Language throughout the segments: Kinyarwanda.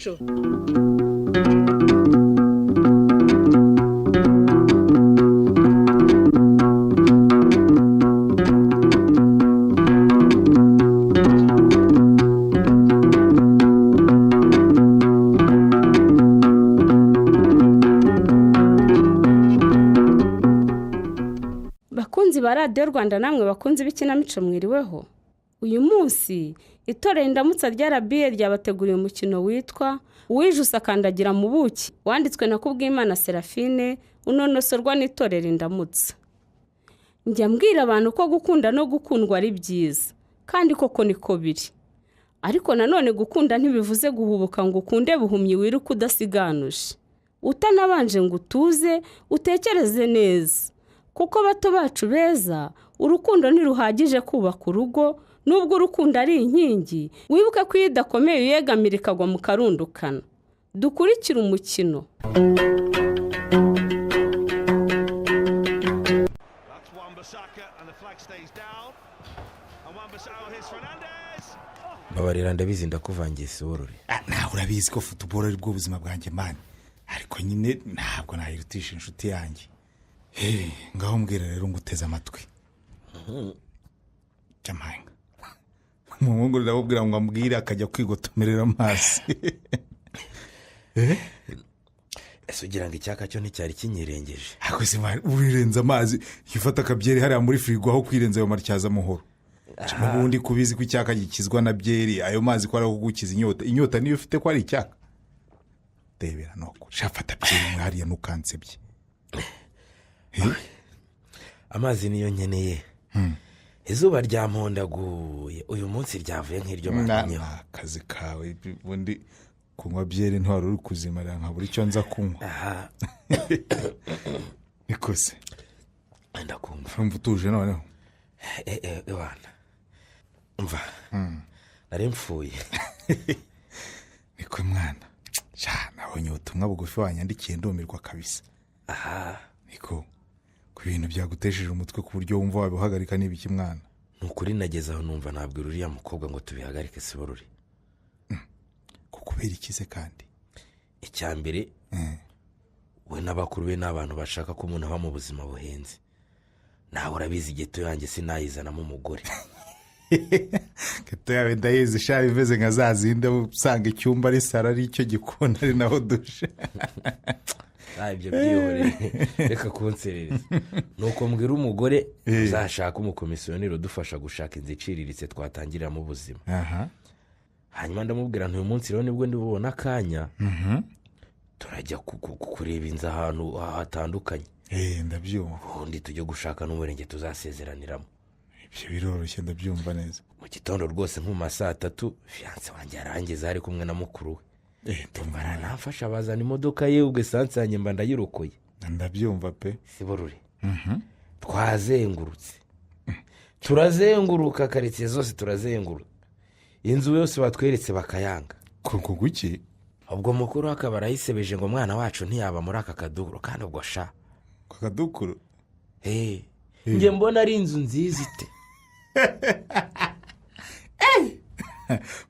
ikinamico. Bakunzi ba Radio Rwanda namwe bakunzi b'ikinamico mwiriweho. Uyu munsi itorero Indamutsa rya RBA ryabateguriye umukino witwa Uwijuse akandagira mu buki, wanditswe na Kubwimana Serafine, unonosorwa n'itorero Indamutsa. Njya mbwira abantu ko gukunda no gukundwa ari byiza, kandi koko niko biri. Ariko nanone gukunda ntibivuze guhubuka ngo ukunde buhumyi wiruka udasiganuje. Utanabanje ngo utuze, utekereze neza. Kuko bato bacu beza, urukundo ntiruhagije kubaka urugo, nubwo urukundo ari inkingi, wibuke ko iyo idakomeye uyegamira ikagwa mu karundukana. Dukurikire umukino. Babarira ndabizi ndakuvangiye Siborore. Nawe urabizi ko football ari bwo buzima bwanjye mani. Ariko nyine ntabwo nayirutisha inshuti yanjye. Ngaho mbwira rero nguteze amatwi. Jamanga. Mungu ndabubwira ngo ambwire akajya kwigotomerera amazi. Ese ugira ngo icyaka cyo nticyari kinyirengeje. Akoze urirenza amazi, yifata akabyeri hariya muri firigo aho kwirenza ayo matyaza muhoro. Cyangwa ubundi kubizi ko icyaka gikizwa na byeri, ayo mazi ko ari kugukiza inyota. Inyota niyo ufite ko ari icyaka. Debera noko. Shafata byeri mwariya nukansebye. Amazi niyo nkeneye. Izuba ryampondaguye uyu munsi ryavuye nk'iryo banyeho. Akazi kawe bundi kunywa byeri ntwaro uri kuzimara nka buri cyo nza kunywa. Nikose. Ndakumva. Umva utuje noneho. Ewana. Umva. Nari mfuye. Niko mwana. Nabonye ubutumwa bugufi wanyandikiye ndumirwa kabisa. Niko. Ku bintu byagutesheje umutwe ku buryo wumva wabihagarika n'ibiki mwana. Nukuri nageze aho numva nabwira uriya mukobwa ngo tubihagarike Siborore. Kukubera ikize kandi. Icyambere. We n'abakuru be n'abantu bashaka ko umuntu aba mu buzima buhenze. Nawe urabizi geto yanjye sinayizanamo umugore. Geto yawe ndayizi shabi bimeze nka zazinda usanga icyumba ari sara ari cyo gikona ari naho dushe. Ibyo byihoreye reka kunserereza. Nuko mbwira umugore uzashaka umukomisiyoneri udufasha gushaka inzu iciriritse twatangirira mu buzima. Hanyuma ndamubwira nti uyu munsi rero nibwo ndibona akanya turajya kureba inzu ahantu hatandukanye. Ndabyumva. Ubundi tujye gushaka n'umurenge tuzasezeraniramo. Ibyo biroroshye ndabyumva neza. Mu gitondo rwose nko mu masaa 3 fiance wanjye arangeze ari kumwe na mukuru we. Tumara nafasha bazana imodoka ye ubwe sanse yanjye mba ndayirokoye. Ndabyumva pe. Siborore. Twazengurutse. Turazenguruka karitsiye zose turazenguruka. Inzu yose batweretse bakayanga. Kuko guki? Ubwo mukuru akaba arayisebeje ngo mwana wacu ntiyaba muri aka kadukuru kandi ubwo sha. Kadukuru? Nge mbona ari inzu nziza ite.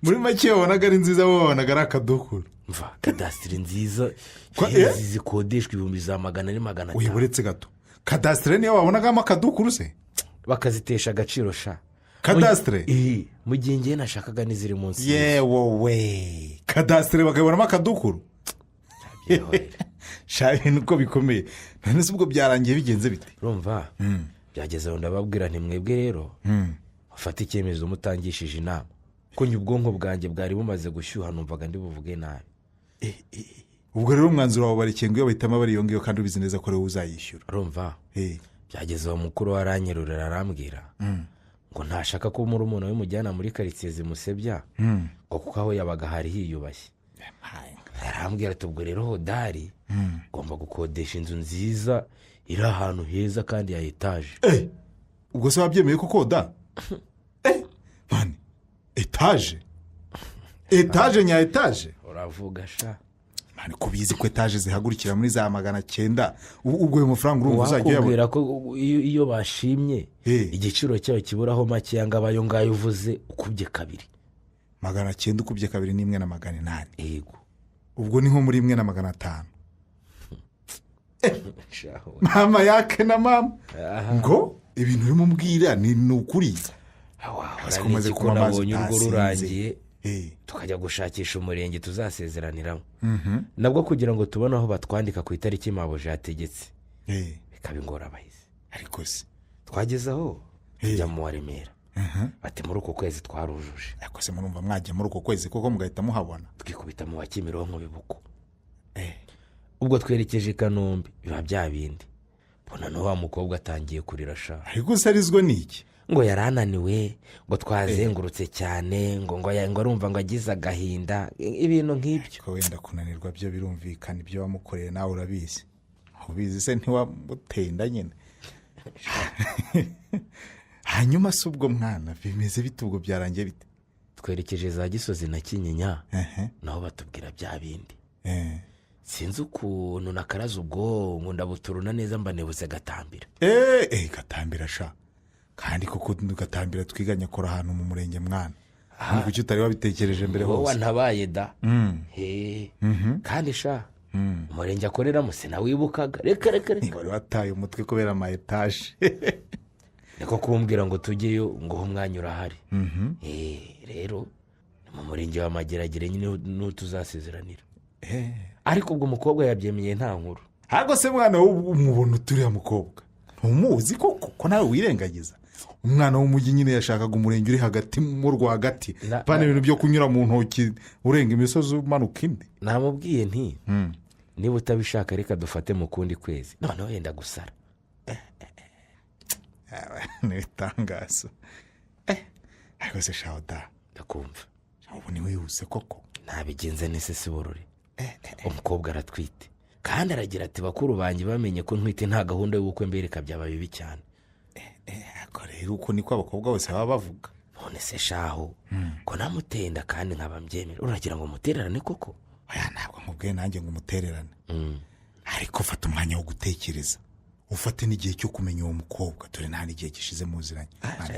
Muri make wabonaga ari nziza wabonaga ari akadukuru. Mva kadasitiri nziza zikodeshwa 200,000 Uyiburetse gato. Kadasitiri niyo wabonagamo akadukuru se? Bakazitesha agaciro sha. Kadasitiri? Mu gihe ngiye nashakaga n'iziri munsi. Yewe. Kadasitiri bakabonamo akadukuru? Shaye nuko bikomeye. None se ubwo byarangiye bigenze bite? Urumva? Byageze aho ndababwira nti mwebwe rero. Ufata icyemezo mutangishije inama. Ko nyubwonko bwanjye bwari bumaze gushyuha numvaga ndi buvuge nabi. Ubwo rero umwanzuro wawe barikiye ngo bahitamo bariyongeyo kandi ubizi neza ko rero uzayishyura. Urumva? Byageze aho mukuru waranyerurira arambwira. Ngo ntashaka ko muri umuntu we mujyana muri karitsiye zimusebya. Ngo kuko aho yabaga hari hiyubashye. Arambwira ati ubwo rero hodari ngomba gukodesha inzu nziza iri ahantu heza kandi ya etaje. Ubwo se wabyemeye ko koda? Mani, etaje? Etaje nya etaje? Uravuga sha. Mani kubizi ko etaje zihagurikira muri za 900. Ubwo uyu mafaranga urumva uzajya yabura ko iyo bashimye igiciro cyayo kiburaho make yanga abayo ngayo uvuze ukubye kabiri. 900 ukubye kabiri n'imwe na 800. Yego. ubwo ni nko muri 1,500. Shaho. Mama yake na mama Aha. ngo ibintu urimo mbwira ni ukuri. Ariko umaze kunywa amazi urwo rurangiye Eh. tukajya gushakisha umurenge tuzasezeraniramo nabwo kugira ngo tubone aho batwandika ku itariki mabuja yategetse bikaba ingorabahizi. Ariko se twageze aho tujya mu wa Remera bati muri uko kwezi twarujuje. ariko se murumva mwajya muri uko kwezi koko mugahita muhabona. twikubita mu wa Kimironko Bibuko. Ubwo twerekeje i Kanombe biba bya bindi mbona no wa mukobwa atangiye kurira sha. ariko se arizwe n'iki? ngo yarananiwe ngo twazengurutse cyane ngo arumva ngo agize agahinda ibintu nk'ibyo. ko wenda kunanirwa byo birumvikana ibyo wamukoreye nawe urabizi. ubizi se ntiwamuteye inda nyine. hanyuma se ubwo mwana bimeze bite ubwo byarangiye bite? twerekeje za Gisozi na Kinyinya naho batubwira bya bindi. sinzi ukuntu nakaraza ubwo ngo ndabuturuna neza mbanebutse Gatambira. Gatambira sha kandi koko Gatambira twiganye kora ahantu mu murenge mwana. Ni kuki utari wabitekereje mbere hose? wowe ntabaye da. kandi sha umurenge akoreramo sinawibukaga reka wari wataye umutwe kubera ama etaje. niko kumbwira ngo tujyeyo ngo umwanya urahari. rero mu murenge wa Mageragere nyine n'utuzasezeranira. ariko ubwo umukobwa yabyemeye nta nkuru. Ariko se mwana umubona uturiya mukobwa ntumuzi ko nawe wirengagiza. umwana w'umujyi nyine yashakaga umurenge uri hagati mu rwagati bane ibintu byo kunyura mu ntoki urenga imisozi umanuka indi. namubwiye nti niba utabishaka reka dufate mu kundi kwezi noneho yenda gusara. n'itangazo. ariko se shaho da ndakumva ubu ni wihuse koko. ntabigenze nese Siborore. umukobwa aratwite kandi aragira ati bakuru banjye bamenye ko ntwite nta gahunda y'ubukwe mbereka byaba bibi cyane. ariko rero uko niko abakobwa bose baba bavuga. none se shaho ko namutenda kandi nkaba mbyemera uragira ngo mutererane koko? oya ntabwo nkubwiye nanjye ngo umutererane. ariko fata umwanya wo gutekereza ufate n'igihe cyo kumenya uwo mukobwa dore nta n'igihe gishize muziranye.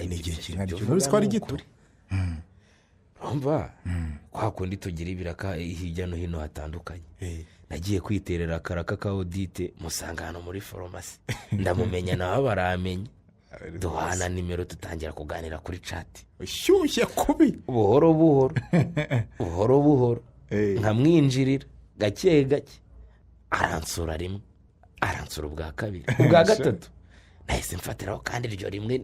ni igihe kingana cyo nubwo twari gito. urumva kwa kundi tugira ibiraka hirya no hino hatandukanye. nagiye kwiterera akaraka ka Odite musanga hano muri farumasi ndamumenya nawe baramenya duhana nimero tutangira kuganira kuri chat. ushyushye kubi buhoro buhoro nkamwinjirira gake gake aransura rimwe aransura ubwa kabiri ubwa gatatu nahise mfatiraho kandi iryo rimwe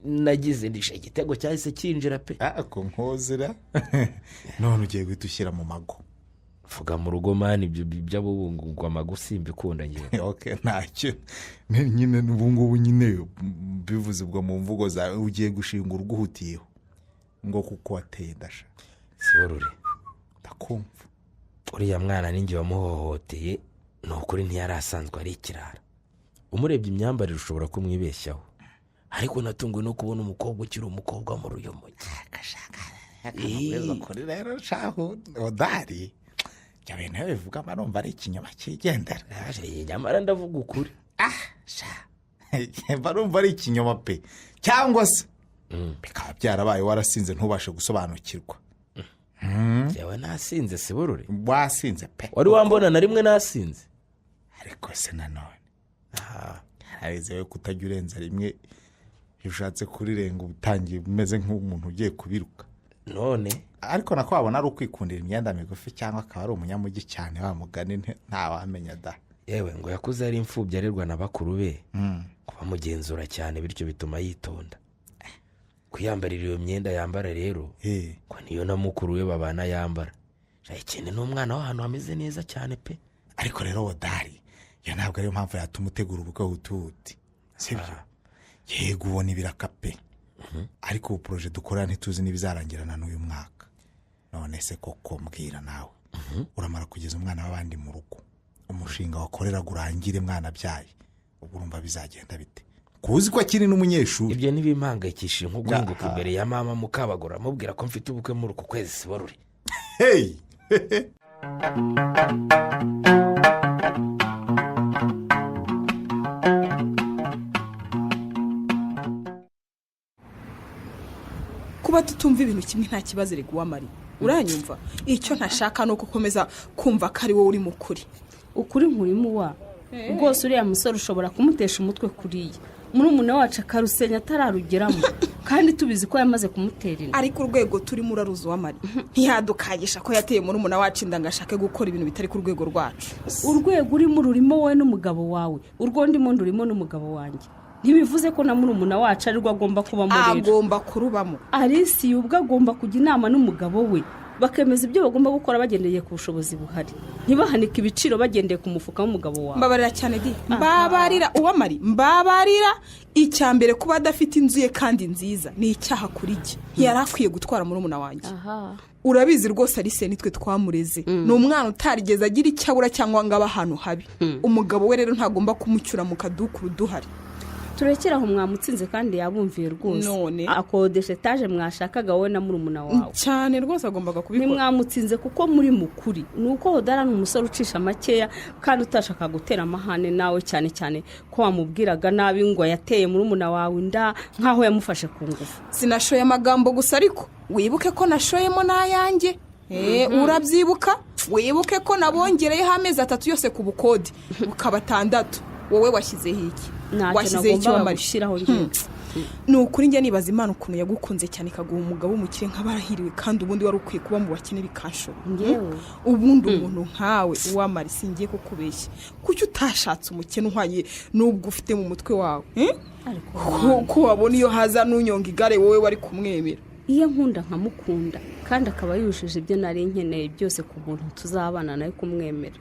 nagize ndisha igitego cyahise kinjira pe. ako nkozera none ugiye guhita ushyira mu mago. vuga mu rugo mani ibyo by'abubungwa amagusi mbikunda ngiye. okay ntacyo nyine ubungubu nyine bivuze ubwo mu mvugo zawe ugiye gushinga uruguhutiyeho ngo kuko wateye ndasha. Siborore ndakumva. uriya mwana ninjye wamuhohoteye ni ukuri ntiyari asanzwe ari ikirara. umurebye imyambarire ushobora kumwibeshyaho ariko natunguwe no kubona umukobwa ukiri umukobwa mu ruyomogi. kuri rero shaho odari ibyo bintu bivuga marumva ari ikinyoma kigendera. nyamara ndavuga ukuri. barumva ari ikinyoma pe cyangwa se bikaba byarabaye warasinze ntubashe gusobanukirwa. yewe nasinze Siborore. wasinze pe wari wambona na rimwe nasinze. ariko se nanone harize we kutajya urenza rimwe iyo ushatse kurirenga ubutangiye umeze nk'umuntu ugiye kubiruka. none ariko nako wabona ari ukwikundira imyenda migufi cyangwa akaba ari umunyamujyi cyane wamugane ntawamenya da. yewe ngo yakuze ari imfubyi arerwa na bakuru be kubamugenzura cyane bityo bituma yitonda. kwiyambarira iyo myenda yambara rero ko niyo na mukuru we babana yambara. ikindi ni umwana w'ahantu hameze neza cyane pe. ariko rero wodari iyo ntabwo ariyo mpamvu yatuma utegura ubukwe hutuhuti sibyo. yego ubona ibiraka pe ariko ubu poroje dukora ntituzi n'ibizarangirana n'uyu mwaka. none se koko mbwira nawe uramara kugeza umwana w'abandi mu rugo umushinga wakoreraga urangire mwana byaye ubwo urumva bizagenda bite kuzi ko akiri n'umunyeshuri? ibyo ntibimpangayikishije nko guhinguka imbere ya mama Mukabagura amubwira ko mfite ubukwe muri uku kwezi Siborore. hey kuba tutumva ibintu kimwe nta kibazo riguwa Mari. uranyumva icyo ntashaka ni ugukomeza kumva ko ari wowe uri mukuri ukuri nkurimu wa rwose uriya musore ushobora kumutesha umutwe kuriya murumuna wacu akarusenya atararugeramo kandi tubizi ko yamaze kumutera inda ariko urwego turimo uraruzi Uwamari ntiyadukagisha ko yateye murumuna wacu inda ngo ashake gukora ibintu bitari ku rwego rwacu urwego urimo rurimo wowe n'umugabo wawe urwo ndimo rurimo n'umugabo wanjye ntibivuze ko na murumuna wacu arirwo agomba kuba murera agomba kurubamo Alice ubwo agomba kujya inama n'umugabo we bakemeza ibyo bagomba gukora bagendeye ku bushobozi buhari ntibahanike ibiciro bagendeye ku mufuka w'umugabo wawe mbabarira cyane di mbabarira Uwamari mbabarira icyambere kuba adafite inzu ye kandi nziza ni icyaha kuri jye ntiyari akwiye gutwara murumuna wanjye urabizi rwose Alice nitwe twamureze ni umwana utarigeze agira icyabura cyangwa ngo abe ahantu habi umugabo we rero ntagomba kumucyura mu kadukuru duhari turekera aho mwamutsinze kandi yabumviye rwose none akodesha etaje mwashakaga wowe na murumuna wawe cyane rwose agombaga kubikora ntimwamutsinze kuko muri mukuri ni uko Hodara ni umusore ucisha makeya kandi utashaka gutera amahane nawe cyane cyane ko wamubwiraga nabi ngo yateye murumuna wawe inda nk'aho yamufashe ku ngufu sinashoye amagambo gusa ariko wibuke ko nashoyemo n'ayanjye urabyibuka wibuke ko nabongereyeho amezi 3 yose ku bukode bukaba 6 wowe washyizeho iki washyizeho icyo wamarishiraho ni ukuri njye nibaza Imana ukuntu yagukunze cyane ikaguha umugabo w'umukire nk'abarahiriwe kandi ubundi wari ukwiye kuba mu bakene bikanshoro ubundi umuntu nkawe Uwamari singiye kukubeshya kuki utashatse umukene uhwanye n'ubwo ufite mu mutwe wawe ko wabona iyo haza n'unyonga igare wowe wari kumwemera iyo nkunda nkamukunda kandi akaba yujuje ibyo nari nkeneye byose ku muntu tuzabana nawe kumwemera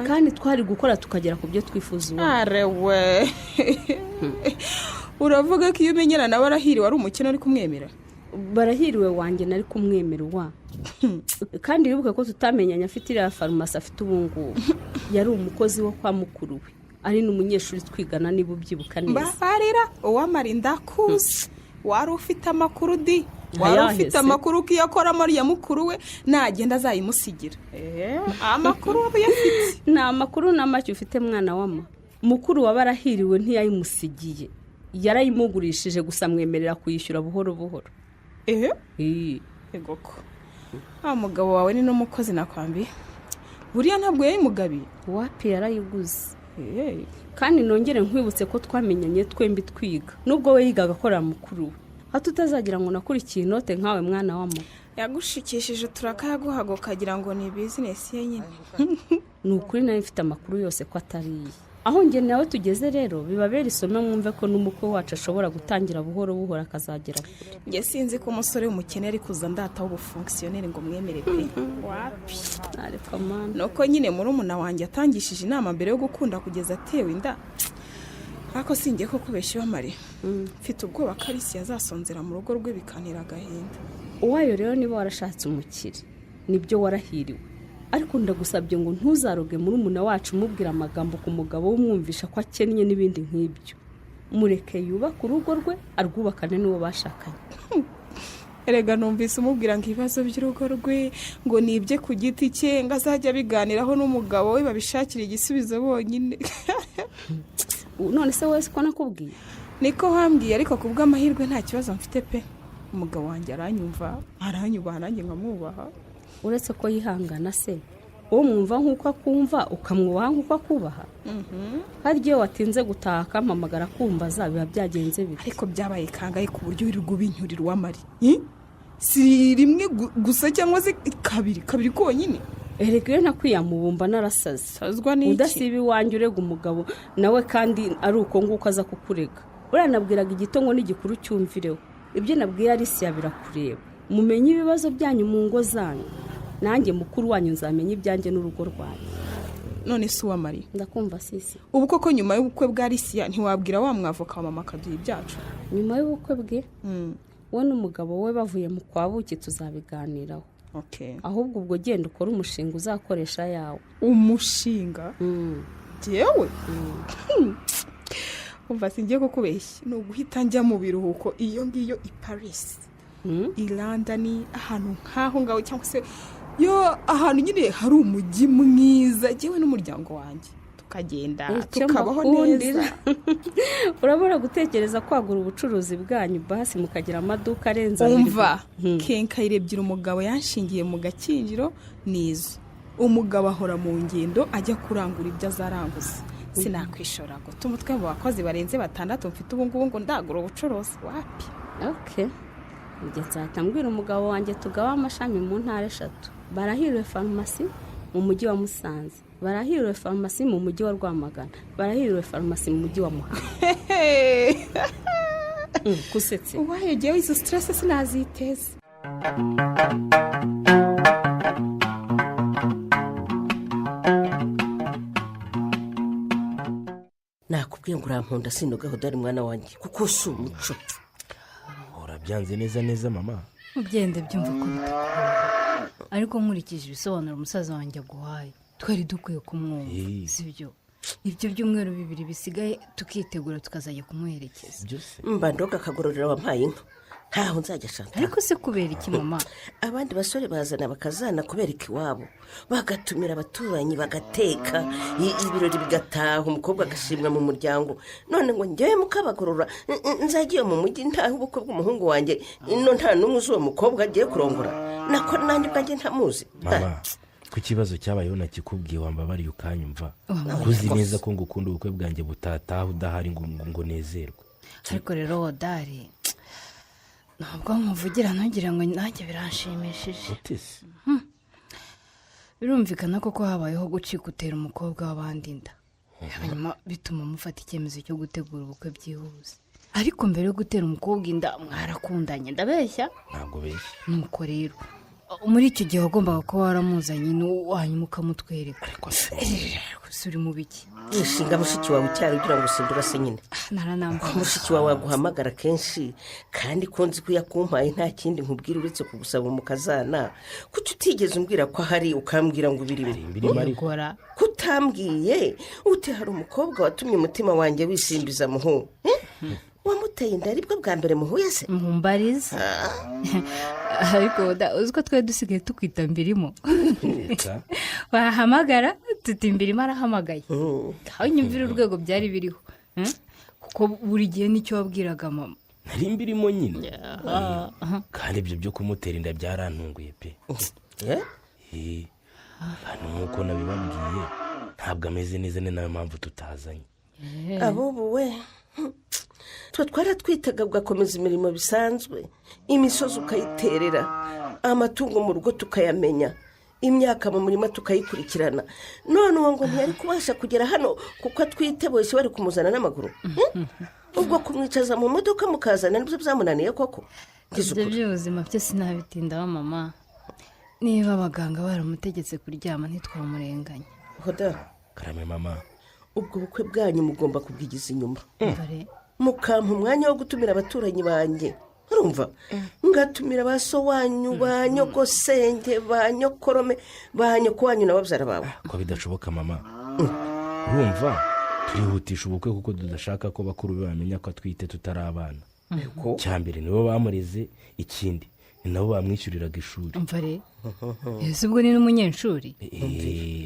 kandi twari gukora tukagera ku byo twifuza arewe uravuga ko iyo umenyera nawe arahiriwe ari umukene ari kumwemera barahiriwe wanjye nari kumwemera wa kandi wibuke ko tutamenyanye afite iriya farumasi afite ubungubu yari umukozi wo kwa mukuru we ari n'umunyeshuri twigana niba ubyibuka neza mbabarira Uwamari ndakuzi wari ufite amakuru di wari ufite amakuru ko iyo akora muri ya mukuru we nagenda azayimusigira amakuru aba yafite ni amakuru n'amacyo ufite mwana wama mukuru wabarahiriwe ntiyayimusigiye yarayimugurishije gusa mwemerera kuyishyura buhoro buhoro ego ko mugabo wawe ni n'umukozi nakwambiye buriya ntabwo yayimugabiye wapi yarayiguze kandi nongere nkwibutse ko twamenyanye twembi twiga nubwo we yigaga akorera mukuru we hato utazagira ngo nakurikiye inote nkawe mwana wama yagushikishije turakayaguhago kagira ngo ni bizinesi ye nyine ni ukuri nawe mfite amakuru yose ko atariye aho njye nawe tugeze rero bibabera isomo mwumve ko n'umukwe wacu ashobora gutangira buhoro buhoro akazagera kure njye sinzi ko umusore w'umukene ari kuza ndataho ubufongisiyoneri ngo mwemere pe wapi ariko mana nuko nyine murumuna wanjye atangishije inama mbere yo gukunda kugeza atewe inda ariko singiye ko kubeshya Uwamari mfite ubwoba ko Alice yazasonzera mu rugo rwe bikantera agahinda uwayo rero niba warashatse umukire nibyo warahiriwe ariko ndagusabye ngo ntuzaroge murumuna wacu umubwira amagambo ku mugabo w'umwumvisha ko akennye n'ibindi nk'ibyo mureke yubaka urugo rwe arwubakane n'uwo bashakanye erega numvise umubwira ngo ibibazo by'urugo rwe ngo nibye ku giti cye ngo azajya abiganiraho n'umugabo we babishakira igisubizo bonyine none se wese ko nakubwiye niko wambwiye ariko ku bw'amahirwe nta kibazo mfite pe umugabo wanjye aranyumva aranyubaha nanjye nkamwubaha uretse ko yihangana se uwo mwumva nk'uko akumva ukamwubaha nk'uko akubaha hari igihe watinze gutaha akampamagara kumbaza biba byagenze bite ariko byabaye kangahe ku buryo wirirwa ubinyurira Uwamari si rimwe gusa cyangwa se kabiri konyine erega iyo nakwiyamubumba narasaze udasiba iwanjye urega umugabo nawe kandi ari uko nguko aza kukurega uranabwiraga igitongo n'igikuru cyumvireho ibyo nabwiye Alice birakureba mumenye ibibazo byanyu mu ngo zanyu nanjye mukuru wanyu nzamenya ibyanjye n'urugo rwanyu none se Uwamari ndakumva sisi ubu koko nyuma y'ubukwe bwa Alice ntiwabwira wa mwavoka wa mama akaduha ibyacu nyuma y'ubukwe bwe we n'umugabo we bavuye mu kwabuki tuzabiganiraho ahubwo ubwo genda ukora umushinga uzakoresha yawe umushinga jewe umva singiye kukubeshya ni uguhita njya mu biruhuko iyo ngiyo i Paris i London ahantu nk'aho ngaho cyangwa se yo ahantu nyine hari umujyi mwiza jewe n'umuryango wanjye tukagenda icyo tukabaho mbakundira neza. urabura gutekereza kwagura ubucuruzi bwanyu basi mukagira amaduka arenze abiri. umva kenkayire ebyiri umugabo yanshingiye mu gakinjiro nizo. umugabo ahora mu ngendo ajya kurangura ibyo azaranguza. sinakwishora ngo tumutwe mu bakozi barenze 6 mfite ubu ngubu ngo ndagura ubucuruzi wapi. okay njye nzatambwira umugabo wanjye tugawa amashami mu ntara 3. barahiriwe farumasi mu mujyi wa Musanze, barahiriwe farumasi mu mujyi wa Rwamagana, barahiriwe farumasi mu mujyi wa Muhanga. kusetse uwayegewe izo stress sinaziteza. nakubwiye ngo urankunda sinogaho dore mwana wanjye kuko si umuco. byanze neza mama. ugende byumva ko bitakora, ariko nkurikije ibisobanuro umusaza wanjye aguhaye twari dukwiye kumwumva, sibyo? ibyo byumweru 2 bisigaye tukitegura tukazajya kumuherekeza. mba ndoga akagororera wampaye inka ntaho nzajya shanta. ariko se kubera iki mama? abandi basore bazana bakazana kubera ikiwabo, bagatumira abaturanyi bagateka ibirori bigataha, umukobwa agashimwa mu muryango. none ngo njyewe mukabagorora nzagiye mu mujyi ntaho ubukwe bw'umuhungu wanjye nta n'umwe uzi uwo mukobwa agiye kurongora, nako nanjye ubwanjye ntamuzi. mama ku kibazo cyabayeho nakikubwiye wambabariye ukanyumva, uzi neza ko ngukunda ubukwe bwanjye butataha udahari ngo nezerwe. ariko rero wodari ntabwo nkuvugira ntugire ngo nanjye biranshimishije. birumvikana koko habayeho gucika utera umukobwa w'abandi inda, hanyuma bituma mufata icyemezo cyo gutegura ubukwe byihuse. ariko mbere yo gutera umukobwa inda mwarakundanye, ndabeshya? ntabwo beshya. nuko rero muri icyo gihe wagombaga kuba waramuzanye hanyuma ukamutwereka. uri mu biki? wishinga mushiki wawe cyari ugira ngo usindura se nyine. naranambaye mushiki wawe aguhamagara kenshi kandi konzi ko yakumpaye nta kindi nkubwira uretse kugusaba umukazana. kuki utigeze umbwira ko ahari ukambwira ngo birimo ariko kutambwiye ute hari umukobwa watumye umutima wanjye wisimbiza muhu wamuteye inda aribwo bwa mbere muhuye se? mumbariza ariko uzi ko twari dusigaye tukwita mbirimo. wahamagara tuti mbirimo arahamagaye. aho nyumvira urwego byari biriho, kuko buri gihe nicyo wabwiraga mama. nari mbirimo nyine kandi ibyo byo kumutera inda byarantunguye pe. hano nk'uko nabibabwiye ntabwo ameze neza, ni nayo mpamvu tutazanye. abubu we twe twaratwitaga ugakomeza imirimo bisanzwe, imisozi ukayiterera, amatungo mu rugo tukayamenya, imyaka mu murima tukayikurikirana. none uwo ngo ntiyari kubasha kugera hano kuko atwite bose bari kumuzana n'amaguru. ubwo kumwicaza mu modoka mukazana nibyo byamunaniye koko? ibyo by'ubuzima byo sinabitindaho mama. niba abaganga baramutegetse kuryama ntitwamurenganya. hoda karame mama, ubwo bukwe bwanyu mugomba kubwigiza inyuma, mukampa umwanya wo gutumira abaturanyi banjye. urumva? ngatumira ba so wanyu, ba nyogosenge, ba nyokorome, ba nyoko wanyu na babyara bawe. ko bidashoboka mama. urumva turihutisha ubukwe kuko tudashaka ko bakuru be bamenya ko atwite tutari abana. cyambere nibo bamureze, ikindi ni nabo bamwishyuriraga ishuri. umva rero ese ubwo ni n'umunyeshuri?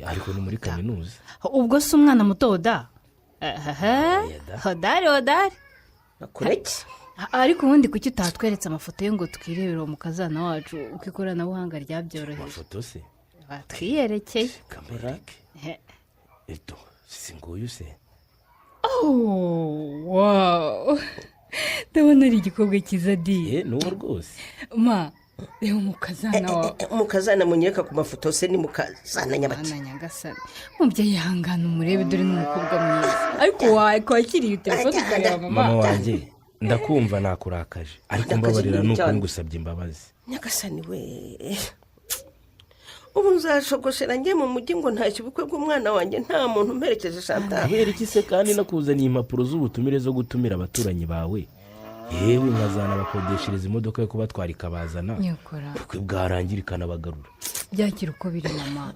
ariko ni muri kaminuza. ubwo si umwana muto oda? hodari nakureke. ariko ubundi kuki utatweretse amafoto ye ngo twirebere uwo mukazana wacu uko ikoranabuhanga ryabyoroheje? amafoto se batwiyerekeye. kamerake eto si nguyu se? wow, ndabona ari igikobwa cyiza di. n'uwo rwose ma reba umukazana wawe. umukazana munyereka ku mafoto se ni mukazana nyabaki? nyagasani mubyeyi yihangana umurebe, dore n'umukobwa mwiza. ariko wakwakiriye telefone ukareba mama wanjye. ndakumva nakurakaje, ariko mbabarira nuko ngusabye imbabazi. nyagasani we, ubu nzashogoshera njye mu mujyi ngo ntashye ubukwe bw'umwana wanjye nta muntu umperekeje Chantal. kubera iki se kandi nakuzaniye impapuro z'ubutumire zo gutumira abaturanyi bawe? yewe nkazana bakodeshereza imodoka yo kubatwara ikabazana, ubukwe bwarangira ikanabagarura. byakira uko biri mama.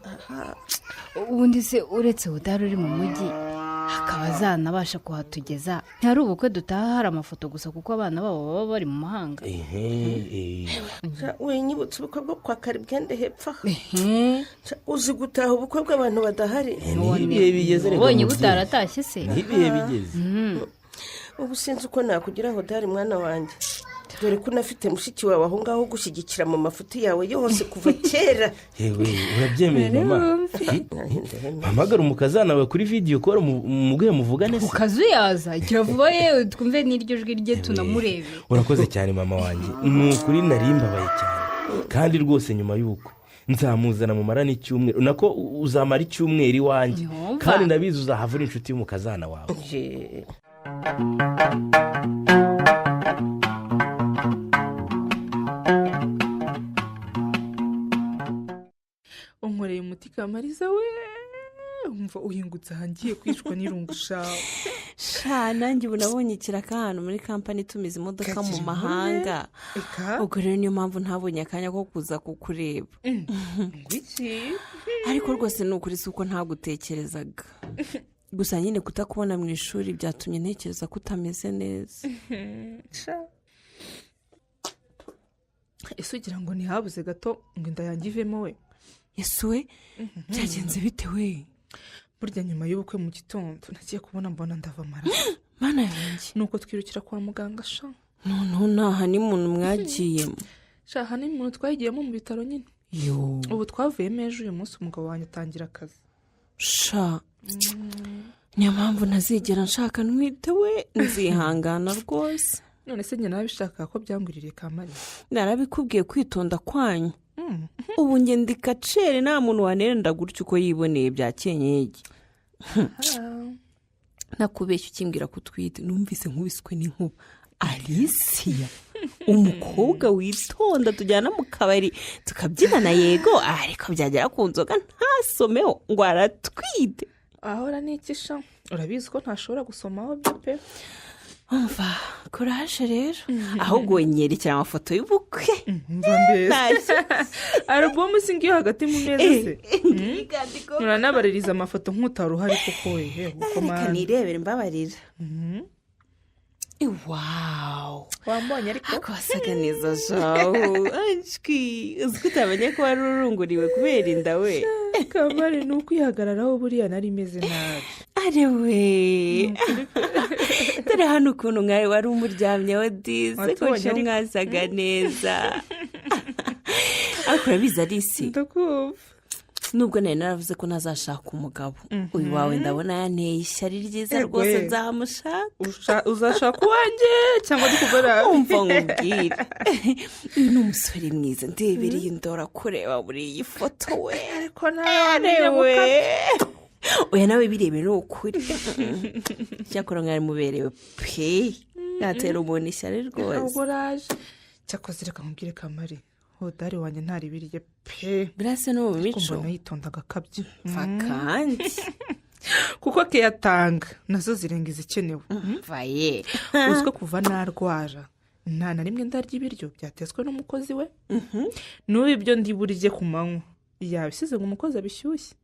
ubundi se uretse udari uri mu mujyi hakaba azanabasha kuhatugeza ntihari ubukwe dutaha hari amafoto gusa kuko abana babo baba bari mu mahanga. wenyibutse ubukwe bwo kwa Karibwende hepfo uzi gutaha ubukwe bw'abantu badahari. n'ibihe bigeze ubonye butaratashye se. n'ibihe bigeze ubu sinzi uko nakugira aho dari mwana wanjye, dore ko unafite mushiki wawe aho ngaho gushyigikira mu mafuti yawe yose kuva kera. yewe urabyemeye mama? mpamagara umukazana wawe kuri video call muguhe muvugane se. ukazuyaza igira vuba yewe twumve n'iryo jwi rye tunamurebe. urakoze cyane mama wanjye, ni ukuri nari mbabaye cyane kandi rwose nyuma y'ubukwe nzamuzana mu mara n'icyumweru nako uzamara icyumweru iwanjye kandi ndabizi uzahavura inshuti y'umukazana wawe. unkoreye umuti Kamariza we, umva uhingutse ahangiye kwicwa n'irungu shawe. nanjye ubu nabonye ikiraka ahantu muri kampani itumiza imodoka mu mahanga, ubwo rero niyo mpamvu ntabonye akanya ko kuza kukureba. ariko rwose ni ukuri si uko ntagutekerezaga, gusa nyine kutakubona mu ishuri byatumye ntekereza ko utameze neza. ese ugira ngo ntihabuze gato ngo inda yanjye ivemo we? ese we byagenze bite we? burya nyuma y'ubukwe mu gitondo nagiye kubona mbona ndava amaraso. mana yanjye, nuko twirukira kwa muganga sha. noneho ntaha n'umuntu mwagiyemo? shaha n'umuntu twagiyemo mu bitaro nyine. ubu twavuyemo ejo, uyu munsi umugabo wanjye atangira akazi. niyo mpamvu ntazigera nshaka ntwite we, nzihangana rwose. none se njye nabishaka ko byanguririye Kamari? narabikubwiye kwitonda kwanyu. ubu njye ndikacere nta muntu wanerenda gutyo uko yiboneye bya kenyege. nakubeshya ukimbwira ko utwite numvise nkubiswe n'inkuba. Alicia umukobwa witonda tujyana mu kabari tukabyinana yego, ariko byagera ku nzoga ntasomeho ngo aratwite. ahora n'ikisha urabizi ko ntashobora gusomaho byo pe. umva kuraje rero, ahubwo wenyerekera amafoto y'ubukwe. mva mbese alubumu singiyo hagati mu meza se. uranabaririza amafoto nk'utari uhari koko we. reka nirebere mbabarira. wow, wambonye ariko wasaga neza jaho. anshwi uzi ko utamenya ko wari urunguriwe kubera inda we. Kamari ni ukwihagararaho buriya nari meze nabi. ari we dore hano ukuntu mwawe wari umuryamyeho dize ko mwasaga neza. ariko urabizi Alice, ndakumva. nubwo nari naravuze ko ntazashaka umugabo, uyu wawe ndabona yanteye ishyari ryiza rwose, nzamushaka. uzashaka uwanjye cyangwa dukugora? umva nkubwire, uyu ni umusore mwiza, ndebereye indora kureba muri iyi foto we. ariko nawe oya nawe birebere ni ukuri. cyakora mwari muberewe pe, yatera umuntu ishyari rwose. ntabwo raje cyakoze reka nkubwire Kamari, hodari wanjye ntaribiriye pe. birasa no mu mico, mbona yitondaga akabye. kandi kuko keyatanga nazo zirenga izikenewe. vaye uziko kuva narwara nta na rimwe ndarya ibiryo byatetswe n'umukozi we. n'ubu ibyo ndiburije ku manywa yabisize ngo umukozi abishyushye.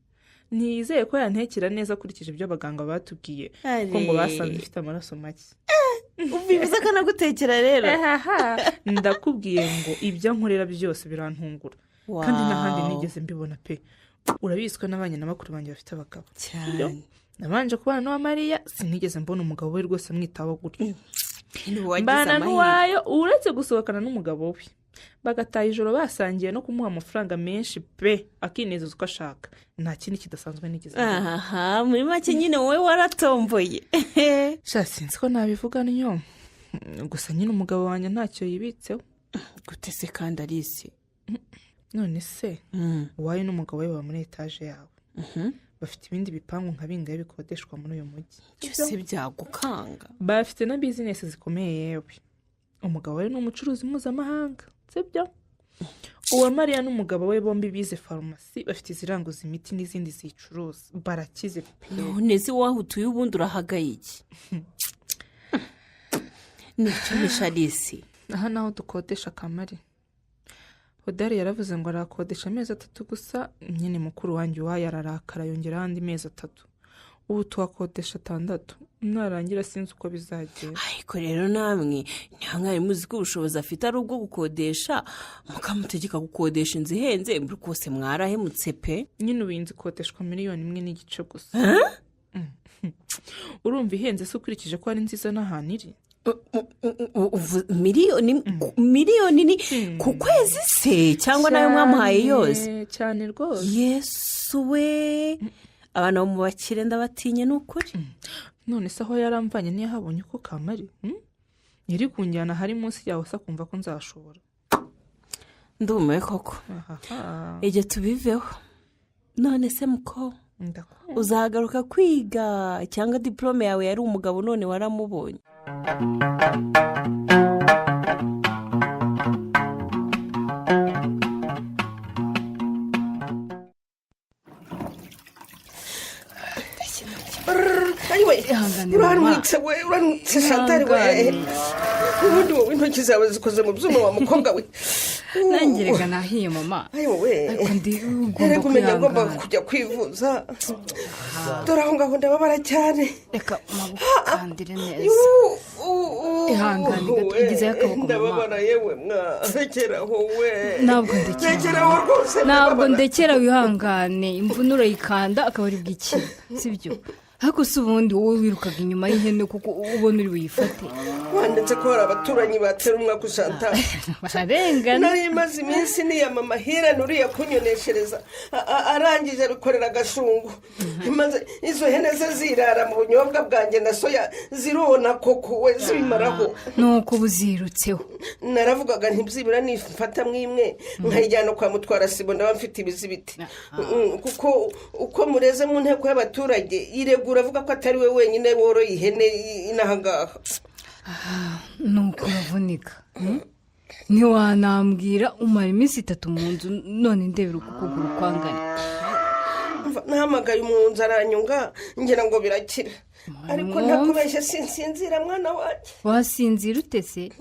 ntiyizeye ko yantekera neza akurikije ibyo abaganga batubwiye ko ngo basanze ifite amaraso make. ubivuze ko nagutekera rero. ndakubwiye ngo ibyo nkorera byose birantungura. kandi n'ahandi nigeze mbibona pe. urabizi ko n'abanye na bakuru banjye bafite abagabo cyane. nabanje kubana n'uwa Mariya, sinigeze mbona umugabo we rwose amwitaho gutyo. mbana n'uwayo uretse gusohokana n'umugabo we bagataha ijoro basangiye no kumuha amafaranga menshi pe, akinezeza uko ashaka. nta kindi kidasanzwe nigeze. muri make nyine wowe waratomboye. sinzi ko nabivuga niyo gusa nyine umugabo wanjye ntacyo yibitseho. gute se kandi Alice? none se uwayo n'umugabo we baba muri etaje yawe, bafite ibindi bipangu nka bingahe bikodeshwa muri uyu mujyi. byose byagukanga. bafite na bizinesi zikomeye yewe. umugabo we ni umucuruzi mpuzamahanga sibyo. uwa Mariya n'umugabo we bombi bize farumasi, bafite iziranguza imiti n'izindi zicuruza, barakize pe. none se waho utuye ubundi urahagaye iki? nicyo nisha Alice. aha naho dukodesha Kamari. hodari yaravuze ngo arakodesha amezi 3 gusa, nyine mukuru wanjye uwayo ararakara yongeraho andi mezi 3. ubu tuhakodesha 6 narangira sinzi uko bizagenda. ariko rero namwe nta mwari muzi ko ubushobozi afite ari ubwo gukodesha mukamutegeka gukodesha inzu ihenze rwose mwarahemutse pe. Nyine ubu inzu ikodeshwa 1.5 gusa. Urumva ihenze se ukurikije ko ari nziza n'ahantu iri? miliyoni ni ku kwezi se cyangwa nayo mwamuhaye yose? Cyane rwose. Yesu we abana bo mu bakire ndabatinye n'ukuri. None se aho yaramvanye niyo habonye ko kamari yari kunjyana hari munsi yawe se akumva ko nzashobora. Ndumiwe koko. Ije tubiveho. None se muko uzagaruka kwiga cyangwa diplome yawe yari umugabo none waramubonye? uranutse Chantal we ubundi wowe intoki zawe zikoze mu byuma wa mukobwa we. Nangirega nahiye mama. Ariko ndi ugomba kumenya ngomba kujya kwivuza. Dore aho ngaho ndababara cyane. Reka mabukandire neza. Ihangane gatugize akaboko mama. Ndababara yewe mwa. Rekeraho we. Ntabwo ndekera. Rekeraho rwose. Ntabwo ndekera wihangane imvunuro yikanda akaba ari bw'iki. Sibyo. Hako se ubundi wowe wirukaga inyuma y'ihene kuko ubona uri buyifate. Wanditse ko hari abaturanyi batera umwaka Chantal. Barengana. Nari maze iminsi niyamama Hira nuriya kunyoneshereza arangije abikorera agashungu. Maze izo hene ze zirara mu bunyobwa bwanjye na soya zirona koko we zibimaraho. Nuko buzirutseho. Naravugaga ntibyibura nifata mwimwe nkayijyana kwa mutwara sibo ndaba mfite ibizibiti. Kuko uko mureze mu nteko y'abaturage uravuga ko atari we wenyine woroye ihene inahangaha. Nuko uravunika. Ntiwanambwira umara iminsi 3 mu nzu none ndebera ukuguru kwangana. Nahamagaye umunzu aranyunga ngira ngo birakira. Ariko ntakubeshye sinsinzira mwana wanjye. Wasinzira utese?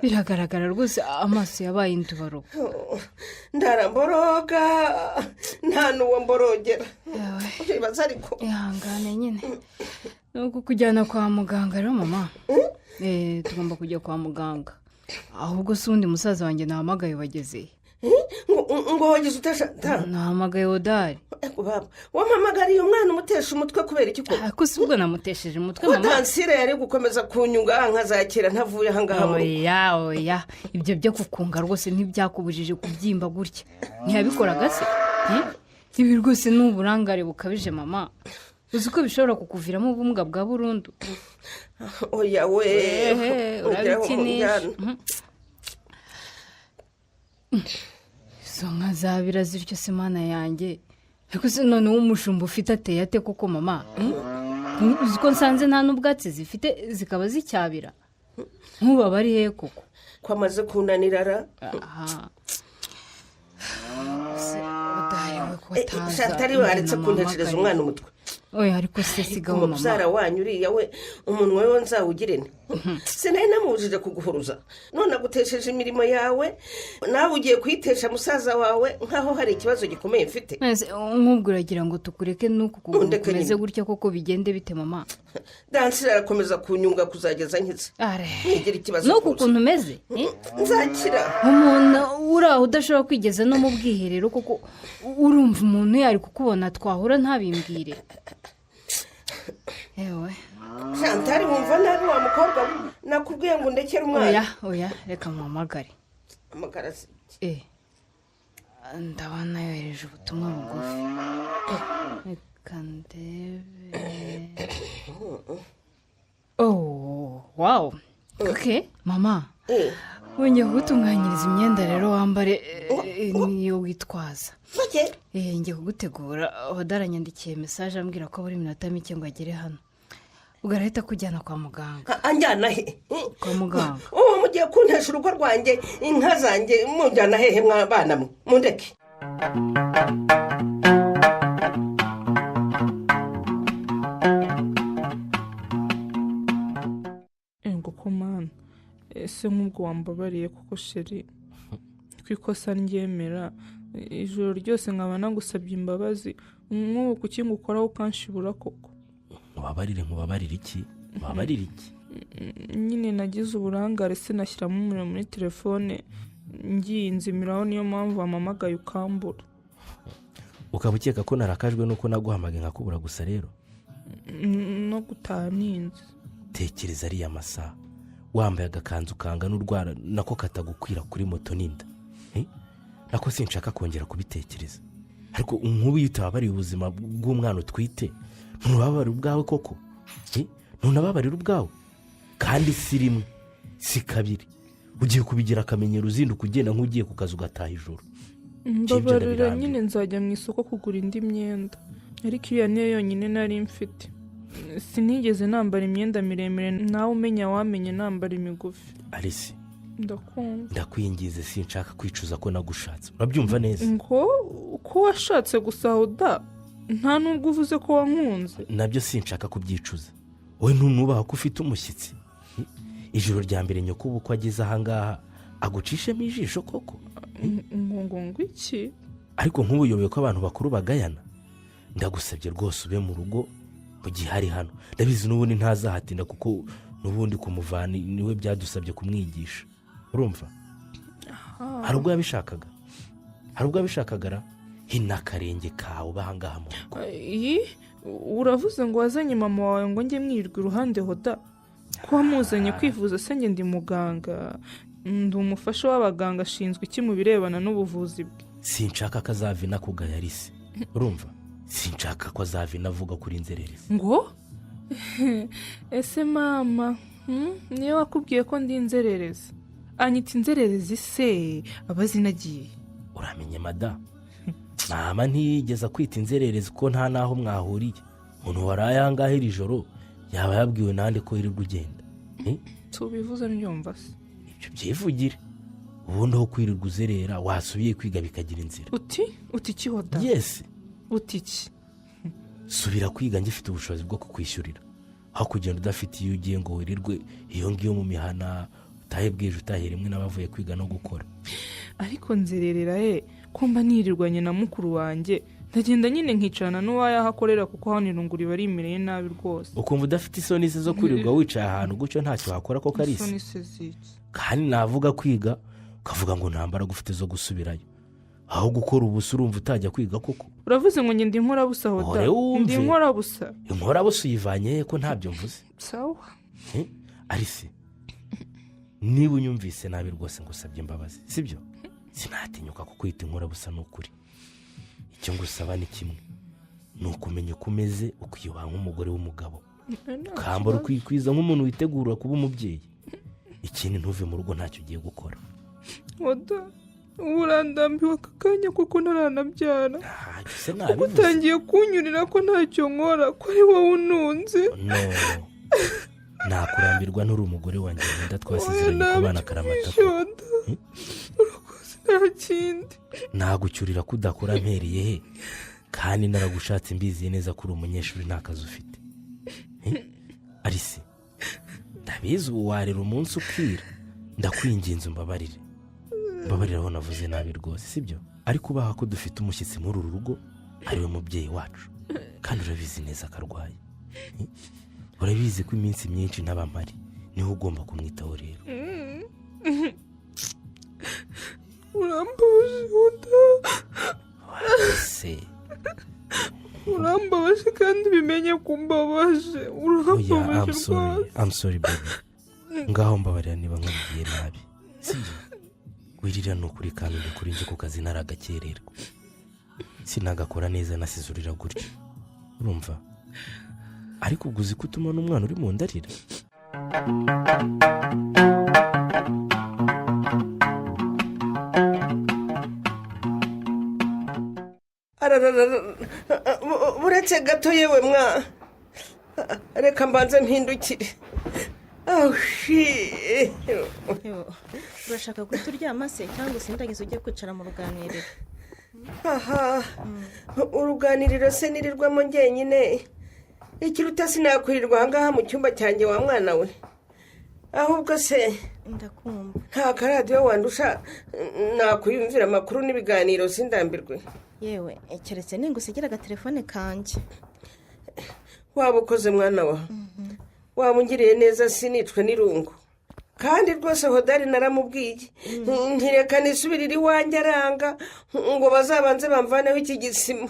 Biragaragara rwose amaso yabaye indubaro. Ndaramboroga nta nuwo mborogera. Bibaza ariko. Ihangane nyine. Nuko kujyana kwa muganga rero mama. Tugomba kujya kwa muganga. Ahubwo se undi musaza wanjye nahamagaye bageze. Ngo wagize utashata? Nahamagaye Odari. Baba wampamagariye umwana umutesha umutwe kubera iki koko? Ko si ubwo namutesheje umutwe mama. Dansire yari gukomeza kunyunga nkazakira ntavuye ahangaha. Oya ibyo byo kukunga rwose ntibyakubujije kubyimba gutya. Ntiyabikoraga se? Ibi rwose n'uburangare bukabije mama. Uzi ko bishobora kukuviramo ubumuga bwa burundu. Oya we urabikinisha. So nkazabira ziryo se mana yanjye. Ariko se none umushumba ufite ateye ate koko mama? Uzi ko nsanze nta n'ubwatsi zifite zikaba zicyabira. Nkuba bari he koko? Kwamaze kunanirara. Odari we ko taza. Chantal waretse kuntekereza umwana umutwe. Oya ariko se sigaho mama. Muzara wanyu uriya we umunwa we nzawugirene. Sinari namujije kuguhuruza. None agutesheje imirimo yawe nawe ugiye kwitesha musaza wawe nkaho hari ikibazo gikomeye mfite. Nkubwo uragira ngo tukureke nuko kumeze gutya koko bigende bite mama? Dansira arakomeza kunyunga kuzageza nkize. Ngira ikibazo. Nuko ukuntu umeze? Nzakira. Umuntu uraho udashobora kwigeza no mu bwiherero kuko urumva umuntu yari kukubona twahura ntabimbwire. Ewe Chantal wumva nabi wa mukobwa nakubwiye ngo ndekere umwana. Oya reka muhamagare. Amagara se. Ndabona yohereje ubutumwa bugufi. Reka ndebe. Wow. Okay mama. Wongeye gutunganyiriza imyenda rero wambare niyo witwaza. Ngiye kugutegura Odaranyandikiye message ambwira ko buri minota mike ngo agere hano. Ugarahita kujyana kwa muganga. Anjyana he? Kwa muganga. Mugiye kuntesha urugo rwanjye inka zanjye mujyana hehe mwabana mwe? Mundeke. Komana ese nk'ubwo wambabariye kuko sheri twikosa ndyemera ijoro ryose nkaba nagusabye imbabazi nk'ubu kuki ngukoraho ukanshibura koko. nkubabarire iki mubabarire iki? nyine nagize uburangare sinashyiramo umuriro muri telefone ngiye nzimiraho, niyo mpamvu wamamagaye ukambura. ukaba ukeka ko narakajwe nuko naguhamagaye nkakubura gusa rero? no gutaha ninzi. tekereza ariya masaha wambaye agakanzu kanga n'urwara nako katagukwira kuri moto n'inda. nako sinshaka kongera kubitekereza, ariko nk'ubu iyo utababariye ubuzima bw'umwana utwite ntunababarire ubwawe koko? ntunababarire ubwawe? kandi si rimwe si kabiri, ugiye kubigira akamenyero uzinduka ugenda nk'ugiye ku kazi ugataha ijoro. mbabarira nyine nzajya mu isoko kugura indi myenda, ariko iyo niyo yonyine nari mfite. sinigeze nambara imyenda miremire, nawe umenya wamenye nambara imigufi. Alice, ndakumva. ndakwingize sinshaka kwicuza ko nagushatse, urabyumva neza? ngo ko washatse gusa Oda, nta nubwo uvuze ko wankunze. nabyo sinshaka kubyicuza, wowe ntunubaha ko ufite umushyitsi. ijoro rya mbere nyoko uko ageze ahangaha agucishemo ijisho koko? ngo iki? ariko nk'ubuyoboye ko abantu bakuru bagayana, ndagusabye rwose ube mu rugo mu gihe hari hano. ndabizi n'ubundi ntazahatinda kuko n'ubundi kumuvana niwe byadusabye kumwigisha, urumva? hari ubwo yabishakaga ra hina akarenge kawe bahangaha mu rugo. uravuze ngo wazanye mama wawe ngo njye mwirwa iruhande Oda? ko wamuzanye kwivuza se njye ndi muganga, ndi umufasha w'abaganga, ashinzwe iki mu birebana n'ubuvuzi bwe? sinshaka ko azavina kugaya Alice, urumva? sinshaka ko azavina avuga kuri inzererezi. ngo ese mama niyo wakubwiye ko ndi inzererezi? anyita inzererezi se abazi nagiye? uramenye mada, mama ntiyigeze akwita inzererezi ko nta naho mwahuriye. umuntu waraye ahangaha iri joro yaba yabwiwe nande ko yirirwa ugenda? tubivuze mbyumva se? ibyo byivugire, ubundi aho kwirirwa uzerera wasubiye kwiga bikagira inzira. uti iki Oda? yesi, uti iki? subira kwiga ngifite ubushobozi bwo kukwishyurira, aho kugenda udafite iyo ugiye ngo wirirwe iyo ngiyo mu mihana, utahe bwije utahe rimwe n'abavuye kwiga no gukora. ariko nzererera ko mba nirirwanye na mukuru wanjye, ndagenda nyine nkicarana n'uwayaho akorera, kuko hano irunguru iba rimereye nabi rwose. ukumva udafite isoni se zo kwirirwa wicaye ahantu gutyo ntacyo wakora ko Kalisa? isoni se ziki? kandi navuga kwiga ukavuga ngo nta mbaraga ufite zo gusubirayo, aho gukora ubusa urumva utajya kwiga koko? uravuze ngo njye ndi inkorabusa Oda? ndi inkorabusa. inkorabusa uyivanye ko ntabyo mvuze? sawa. Alice, niba unyumvise nabi rwose ngusabye imbabazi, sibyo? sinatinyuka kukwita inkorabusa, ni ukuri. icyo ngusaba ni kimwe, ni ukumenya uko umeze, ukiyubaha nk'umugore w'umugabo, ukambara ukikwiza nk'umuntu witegura kuba umubyeyi. ikindi ntuve mu rugo ntacyo ugiye gukora. Oda, ubu urandambiwe aka kanya kuko ntaranabyara, kuko utangiye kunyurira ko ntacyo nkora, ko ari wowe ununze. no nakurambirwa n'uri umugore wanjye wenda twasezeranye kubana akaramata. urakoze nta kindi. nagucyurira ko udakora mpereye he, kandi naragushatse mbiziye neza ko uri umunyeshuri nta kazi ufite. Alice, ndabizi ubu warera umunsi ukira, ndakwinginze umbabarire aho navuze nabi rwose, sibyo? ariko ubaha ko dufite umushyitsi muri uru rugo, ariwe mubyeyi wacu, kandi urabizi neza ko arwaye. urabizi ko iminsi myinshi ntabamari, niho ugomba kumwitaho rero. urambabaje Oda, se urambabaje kandi bimenye ko umbabaje. urambabaje rwose. I'm sorry baby, ngaho mbabarira niba nkubwiye nabi, sibyo? wirira ni ukuri kandi ndi kuri njye ku kazi naragakererwa, sinagakora neza nasizurira gutyo, urumva? ariko ubwo uzi ko utuma n'umwana uri mu ndarira. buretse gato yewe mwa, reka mbanze mpindukire. urashaka guhita uryama se cyangwa se ndagize ujye kwicara mu ruganiriro? uruganiriro se nirirwamo njyenyine, ikiruta sinakwirirwa ahangaha mu cyumba cyanjye wa mwana we. ahubwo se ndakumva. nta karadiyo wandusha nakwiyumvira amakuru n'ibiganiro sindambirwe? yewe keretse ningusigira agatelefone kanjye. waba ukoze mwana wa waba ungiriye neza sinicwe n'irungu kandi rwose hodari naramubwiye ntireka nisubirire iwanjye aranga ngo bazabanze bamvaneho iki gisima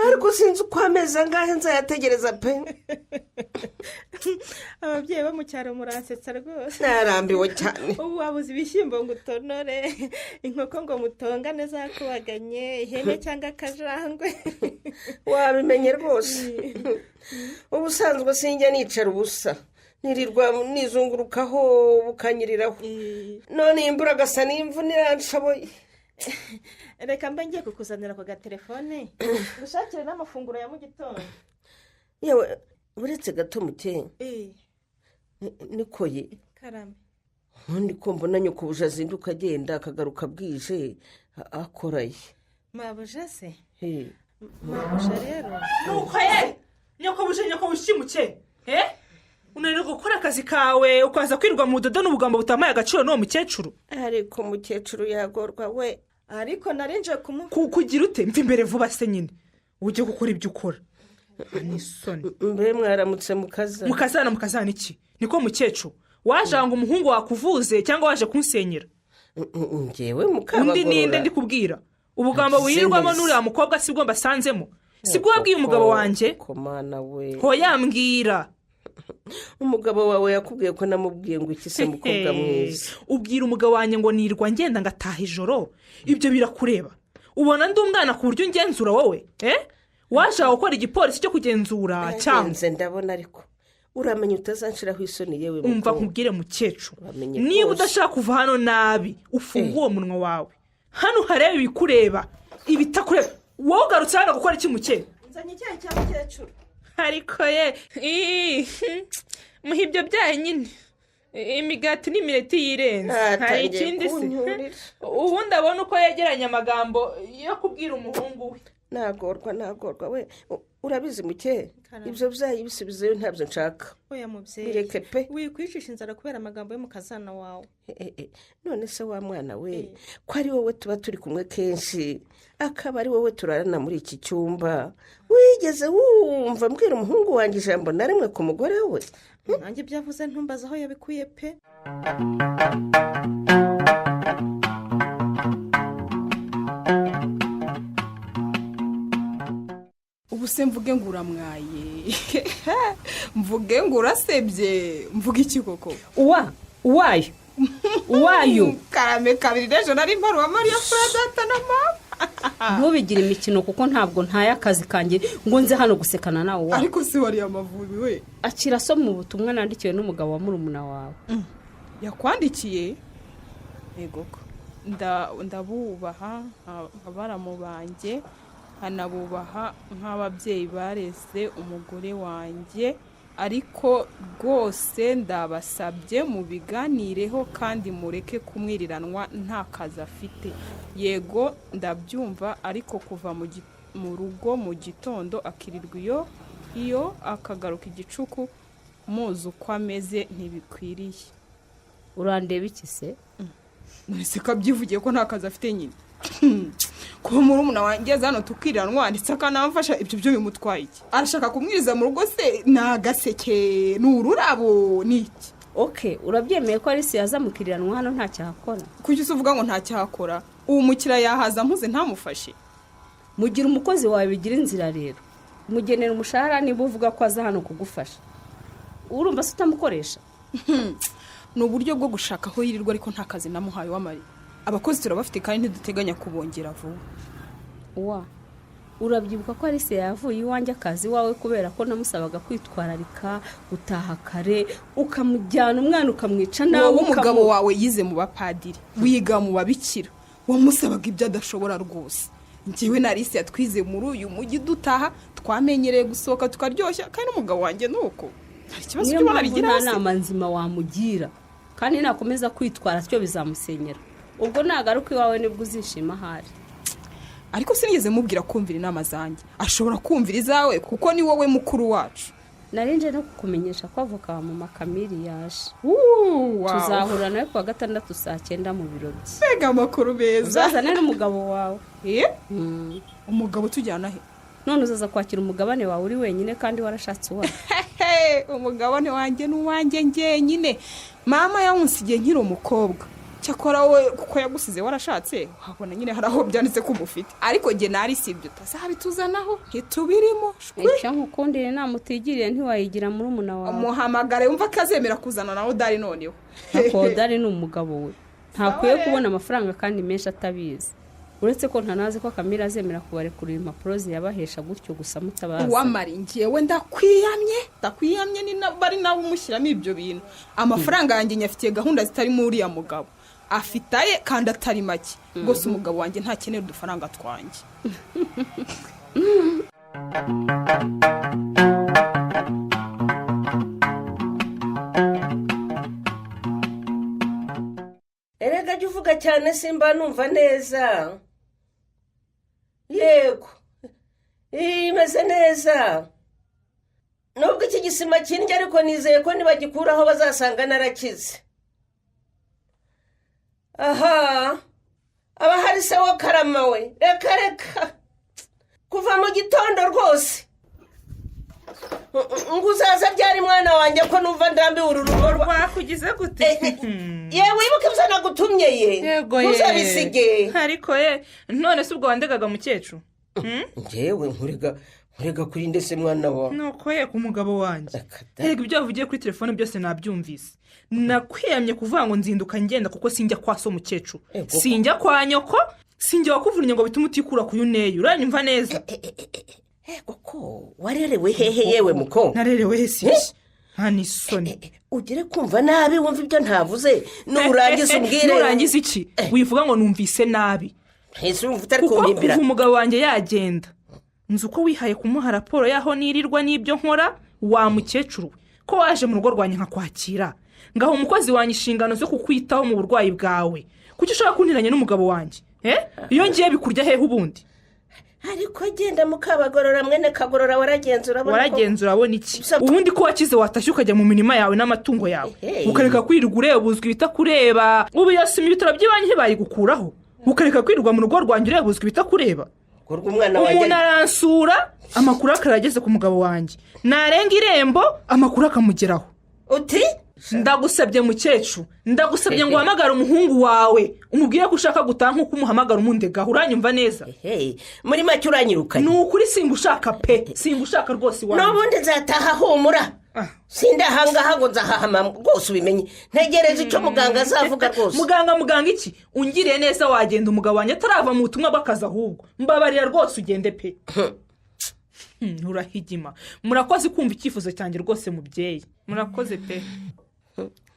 ariko sinzi uko amezi angahe nzayategereza pe. ababyeyi bo mu cyaro muransetsa rwose. narambiwe cyane. ubu wabuze ibishyimbo ngo utonore inkoko ngo mutongane zakubaganye ihene cyangwa akajangwe. wabimenye rwose. ubusanzwe sinjya nicara ubusa nirirwa nizungurukaho bukanyiriraho none imbura agasa n'imvune iranshoboye. reka mba ngiye kukuzanira ku gatelefone gushakire n'amafunguro ya mu gitondo. yewe uretse gato muteye niko ye karame ntundi ko mbona nyoko buje azinduka agenda akagaruka bwije akoraye mabuja se he mabuja rero nuko ye nyoko buje muke unanira gukora akazi kawe ukaza kwirwa mu dodo n'ubugambo butamaye agaciro n'uwo mukecuru. ariko mukecuru yagorwa we. ariko narinje kugira ute mva imbere vuba se nyine ujye gukora ibyo ukora. ni isoni. mbe mwaramutse mukazana iki niko mukecuru waje ngo umuhungu wakuvuze cyangwa waje kunsenyera. ngewe mukabagorora undi ninde ndi kubwira ubugambo wirirwamo n'uriya mukobwa sibwo mbasanzemo sibwo wabwiye umugabo wanjye komana we ho yambwira. umugabo wawe yakubwiye ko namubwiye ngo iki se mukobwa mwiza. ubwira umugabo wanjye ngo nirwa ngenda ngataha ijoro ibyo birakureba. ubona ndi umwana ku buryo ungenzura wowe waje gukora igipolisi cyo kugenzura cyangwa ndabona ariko uramenya utazanshiraho isoni yewe umva nkubwire mukecuru niba udashaka kuva hano nabi ufunga uwo munwa wawe hano hareba ibikureba ibitakureba wowe ugarutse hano gukora iki mukecuru. nzanye icyayi cya mukecuru. ariko ye muha ibyo byaye nyine imigati n'imireti yirenze hari ikindi se ubundi abona uko yegeranya amagambo yo kubwira umuhungu we. nagorwa we urabizi muke ibyo byayi bisubizeyo ntabyo nshaka. oya mubyeyi bireke pe wikwicisha inzara kubera amagambo yo mu kazana wawe. none se wa mwana we ko ari wowe tuba turi kumwe kenshi akaba ari wowe turarana muri iki cyumba wigeze wumva mbwira umuhungu wanjye ijambo na rimwe ku mugore we. nanjye byavuze ntumbaza aho yabikuye pe. ubu se mvuge ngo uramwaye mvuge ngo urasebye mvuge iki koko uwayo karame kabiri n'ejo nari mpari wa mariya furadata na mama. ntubigire imikino kuko ntabwo ntaye akazi kanjye ngo nze hano gusekana nawe ariko se wariye amavubi we. akira asoma ubutumwa nandikiwe n'umugabo wa murumuna wawe. yakwandikiye yego ndabubaha abaramu banjye hanabubaha nk'ababyeyi bareze umugore wanjye ariko rwose ndabasabye mubiganireho kandi mureke kumwiriranwa nta kazi afite. yego ndabyumva ariko kuva mu rugo mu gitondo akirirwa iyo akagaruka igicuku muzi uko ameze ntibikwiriye. urandeba iki se nonese ko abyivugiye ko nta kazi afite nyine kuba murumuna wanjye hano tukiriranwa ndetse akanamfasha ibyo byo bimutwaye iki. arashaka kumwiriza mu rugo se ni agaseke ni ururabo ni iki. urabyemeye ko Alice yaza mukiriranwa hano nta cyakora. kuki se uvuga ngo nta cyakora uwo mukiriya yahaza mpuze ntamufashe. mugira umukozi wawe bigira inzira rero mugenera umushahara niba uvuga ko aza hano kugufasha urumva se utamukoresha. ni uburyo bwo gushaka aho yirirwa ariko nta kazi namuhaye w'amari. abakozi turabafite kandi ntiduteganya kubongera vuba. urabyibuka ko Alice yavuye iwanjye akazi wawe kubera ko namusabaga kwitwararika gutaha kare ukamujyana umwana ukamwica nawe. wowe umugabo wawe yize mu bapadiri wiga mu babikira wamusabaga ibyo adashobora rwose. njyewe na Alice yatwize muri uyu mujyi dutaha twamenyereye gusohoka tukaryoshya kandi n'umugabo wanjye nuko hari ikibazo cy'ubona bigira hose. nta nama nzima wamugira kandi nakomeza kwitwara cyo bizamusenyera. ubwo nagaruka iwawe nibwo uzishima ahari. ariko sinigeze mubwira kumvira inama zanjye ashobora kumvira izawe kuko ni wowe mukuru wacu. narinje no kukumenyesha ko avoka wa mama Kamili yaje. tuzahura nawe kuwa gatandatu saa 9 mu biro bye. mbega amakuru meza. uzazane n'umugabo wawe. umugabo tujyana he? none uzaza kwakira umugabane wawe uri wenyine kandi warashatse uwawe. umugabane wanjye n'uwanjye njyenyine mama yawunsigiye nkiri umukobwa cyakora we kuko yagusize warashatse wabona nyine hari aho byanditse ko umufite ariko jye nari sibyo utazabituzanaho ntitubirimo icyo nkukundire inama utigiriye ntiwayigira muri umuna wawe. muhamagare wumva akazemera kuzana nawe Dari noneho. ariko Dari ni umugabo we ntakwiye kubona amafaranga kandi menshi atabizi uretse ko ntanazi ko Kamira azemera kubarekurira impapuro ziyabahesha gutyo gusa mutabaza. wamari njyewe ndakwiyamye ni bari nawe umushyiramo ibyo bintu amafaranga yanjye nyafitiye gahunda zitari muri uriya mugabo afitaye kandi atari make rwose umugabo wanjye ntakenera udufaranga twanjye. erega jya uvuga cyane simba numva neza. yego imeze neza nubwo iki gisima kindya ariko nizeye ko nibagikuraho bazasanga narakize. aha aba hari se wo karama we reka kuva mu gitondo rwose ngo uzaza ryari mwana wanjye ko numva ndambiwe uru rugo rwakugize gute yewe wibuke ibyo nagutumye yego ntuzabisige ariko none se ubwo wandegaga mukecuru ngewe nkurega kuri ndetse mwana wawe nuko ku mugabo wanjye erega ibyo wavugiye kuri telefone byose nabyumvise nakwiyamye kuvuga ngo nzinduka ngenda kuko sinjya kwa so mukecuru sinjya kwa nyoko sinjya wakuvunnye ngo bitume utikura ku yuneye uranyumva neza. ko warerewe hehe yewe muko narerewe hese nta n'isoni ugire kumva nabi wumva ibyo ntavuze nurangiza umbwire nurangiza iki wivuga ngo numvise nabi ese wumva utari kumpimbira kuko umugabo wanjye yagenda nzi uko wihaye kumuha raporo y'aho nirirwa n'ibyo nkora wa mukecuru ko waje mu rugo rwanjye nkakwakira ngaho umukozi wanjye inshingano zo kukwitaho mu burwayi bwawe kuki ushaka kuntiranya n'umugabo wanjye iyo ngiye bikurya hehe ubundi ariko genda mukabagorora mwene kagorora waragenzura abona iki ubundi ko wakize watashye ukajya mu mirima yawe n'amatungo yawe ukareka kwirirwa urebuzwa ibitakureba ubu yasumye ibitaro by'ibanki ntibayigukuraho ukareka kwirirwa mu rugo rwanjye urebuzwa ibitakureba umuntu aransura amakuru akarageze ku mugabo wanjye narenga irembo amakuru akamugeraho uti ndagusabye mukecuru ndagusabye ngo uhamagare umuhungu wawe umubwire ko ushaka gutaha nk'uko umuhamagara umundegaho uranyumva neza muri make uranyirukanye ni ukuri singushaka pe singushaka rwose iwanjye n'ubundi nzataha humura sindahangaha ngo nzahahama rwose ubimenye ntegereze icyo muganga azavuga rwose muganga iki ungiriye neza wagenda umugabo wanjye atarava mu butumwa bw'akazi ahubwo mbabarira rwose ugende pe urahigima murakoze kumva icyifuzo cyanjye rwose mubyeyi murakoze pe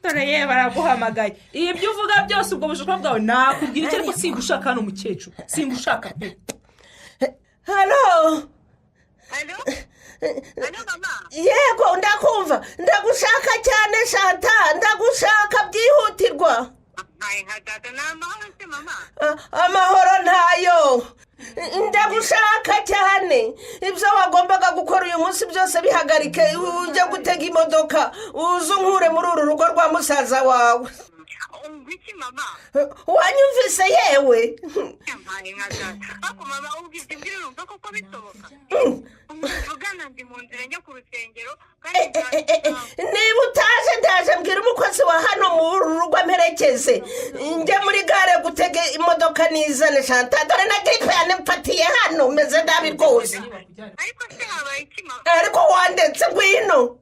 dore baraguhamagaye ibyo uvuga byose ubwo bushaka bwawe nakubwira icyo ariko singushaka hano mukecuru singushaka pe halo mama yego ndakumva ndagushaka cyane shanta ndagushaka byihutirwa amahoro ntayo ndagushaka cyane ibyo wagombaga gukora uyu munsi byose bihagarike ujya gutega imodoka uze unkure muri uru rugo rwa musaza wawe wiki mama wanyumvise yewe yampaye nka data ariko mama ubwibye mbwira urumva koko bisoboka umuvugana ndi mu nzira njya ku rusengero niba utaje ndaje mbwira umukozi wa hano mu rugo amperekeze njye muri gare gutega imodoka nizane shanta dore na gripe yanemfatiye hano meze nabi rwose ariko se habaye iki mama ariko wandetse ngwino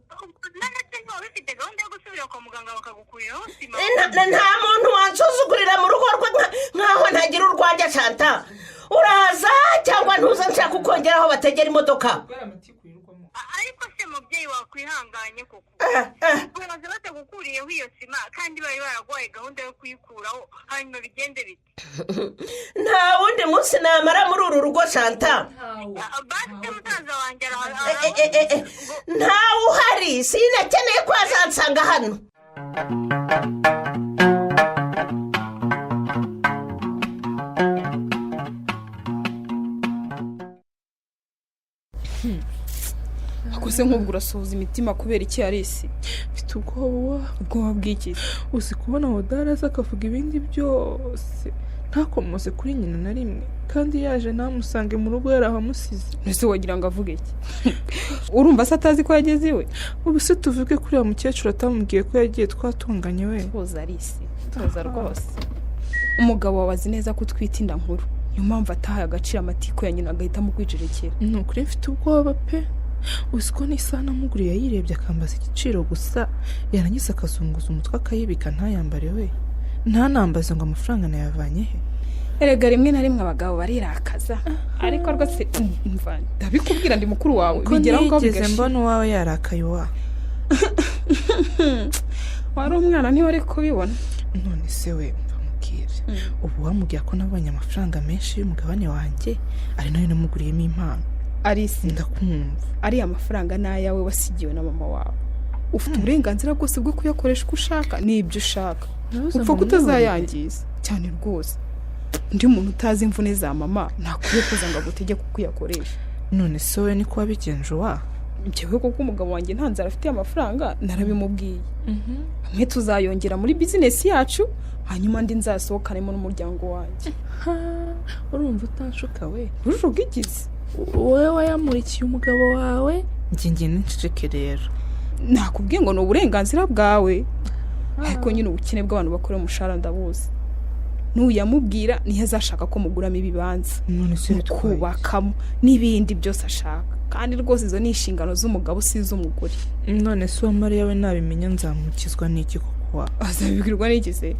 bifite gahunda yo gusubira kwa muganga bakagukuriraho sima nta muntu wansuzugurira mu rugo rwe nkaho ntagira urwajya shanta uraza cyangwa ntuza nshaka ukongeraho bategera imodoka ariko se mubyeyi wakwihanganye koko baza batagukuriyeho iyo sima kandi bari baraguhaye gahunda yo kuyikuraho hanyuma bigende bite nta wundi munsi namara muri uru rugo shanta basi musaza wanjye ntawe uhari sinakeneye ko azansanga hano akose nk'ubwo urasohoza imitima kubera iki yarisi mfite ubwoba bw'iki uzi kubona aho daraza akavuga ibindi byose ntakomoze kuri nyina na rimwe kandi yaje ntamusange mu rugo yari ahamusize. ese wagira ngo avuge iki? urumva se atazi ko yageze iwe? ubu se tuvuge kuri uwo mukecuru atamubwiye ko yagiye twatunganye we? tuza Alice, tuza rwose. umugabo wawe azi neza ko utwite inda nkuru, niyo mpamvu atahaye agaciro amatiku ya nyina agahitamo kwicerekera. ni ukuri mfite ubwoba pe. uzi ko n'isaha namuguriye yayirebye akambaza igiciro gusa yarangiza akazunguza umutwe akayibika ntayambare we, ntanambaze ngo amafaranga nayavanye he. erega rimwe na rimwe abagabo barirakaza, ariko rwose mva ndabikubwira ndi mukuru wawe bigeraho ngo bigashira. mbona uwawe yarakaye wa wari umwana ntiwari kubibona. none se we mvamubwire, ubu wamubwira ko nabonye amafaranga menshi y'umugabane wanjye ari nayo namuguriyemo impano. Alice, ndakumva. ariya mafaranga ni ayawe wasigiwe na mama wawe, ufite uburenganzira bwose bwo kuyakoresha uko ushaka n'ibyo ushaka, upfa kutazayangiza cyane rwose. undi muntu utazi imvune za mama ntakwiye kuza ngo agutegeke uko uyakoresha. none se we niko wabigenje wa? njyewe kuko umugabo wanjye nta nzara afite amafaranga narabimubwiye. hamwe tuzayongera muri bizinesi yacu, hanyuma ndi nzasohokanemo n'umuryango wanjye. urumva utanshuka we? urujuga igize wowe wayamurikiye umugabo wawe, njye n'inceceke rero. nakubwiye ngo ni uburenganzira bwawe, ariko nyine ubukene bw'abantu bakorera umushahara ndabuzi. n'uyamubwira niyo azashaka ko muguramo ibibanza, kubakamo n'ibindi byose ashaka, kandi rwose izo ni inshingano z'umugabo si iz'umugore. none se uwo Mariya we nabimenya nzamukizwa n'iki koko? azabibwirwa n'iki se?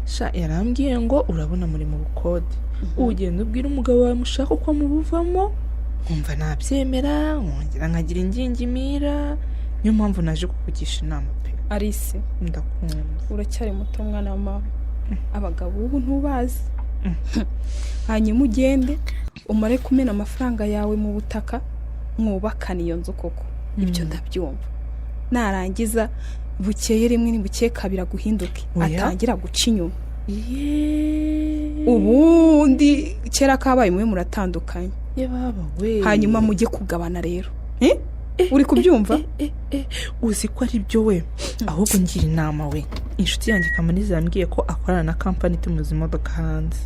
sha yarambwiye ngo urabona muri mu bukode, ugenda ubwira umugabo wawe mushaka uko mubuvamo, nkumva nabyemera nkongera nkagira ingingimira. niyo mpamvu naje kukugisha inama pe. Alice, ndakunda. uracyari muto mwana wa mama, abagabo ubu ntubazi. hanyuma ugende umare kumena amafaranga yawe mu butaka, mwubakane iyo nzu koko. ibyo ndabyumva. narangiza bukeye rimwe n'ibukeye kabiri aguhinduke, atangira guca inyuma. ubundi kera kabaye mwe muratandukanye, hanyuma mujye kugabana rero. uri kubyumva? uzi ko ari byo we? ahubwo ngira inama we, inshuti yanjye Kamaniza yambwiye ko akorana na kampani itumuza imodoka hanze.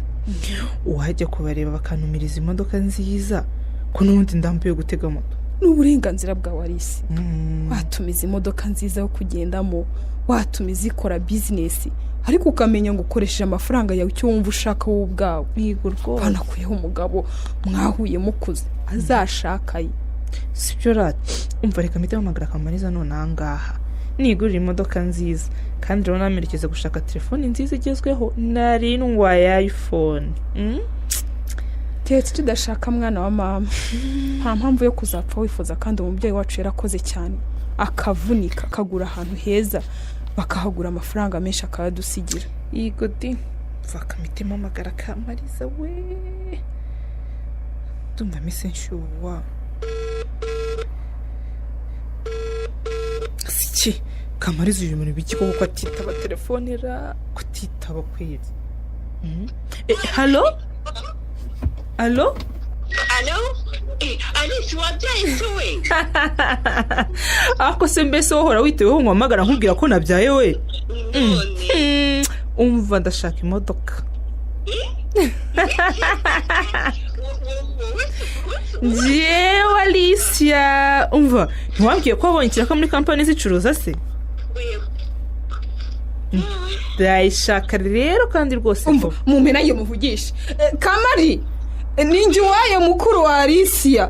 wajya kubareba bakanumiriza imodoka nziza, ko n'ubundi ndambuye gutega moto. n'uburenganzira bwawe Alice. watumiza imodoka nziza yo kugendamo, watumiza ikora bizinesi, ariko ukamenya ngo ukoresheje amafaranga yawe icyo wumva ushaka wowe ubwawe. yego rwose. banakuyeho umugabo mwahuye mukuze azashakaye. sibyo rati, umva reka mpite mpamagara Kamaniza none ahangaha nigurira imodoka nziza, kandi rero namerekeza gushaka telefoni nziza igezweho narindwa ya iPhone. Tete tudashaka mwana wa mama, nta mpamvu yo kuzapfa wifuza, kandi umubyeyi wacu yarakoze cyane akavunika akagura ahantu heza, bakahagura amafaranga menshi akayadusigira. yego di, mvaka mpite mpamagara Kamaniza we, ndumva mise nshyuwa. siki Kamariza uyu muntu biki koko atitaba telefone ra, kutitaba kwezi. Halo? Halo? Alice wabyaye we? ako se mbese wohora witeweho nkwamagara nkubwira ko nabyaye we? umva ndashaka imodoka. Jewe Alicia, umva ntiwambwiye ko wabonye ikiraka muri kampani zicuruza se? ndayishaka rero kandi rwose. umva mumpena iyo muvugisha. Kamari, ninjye uwaye mukuru wa Alicia.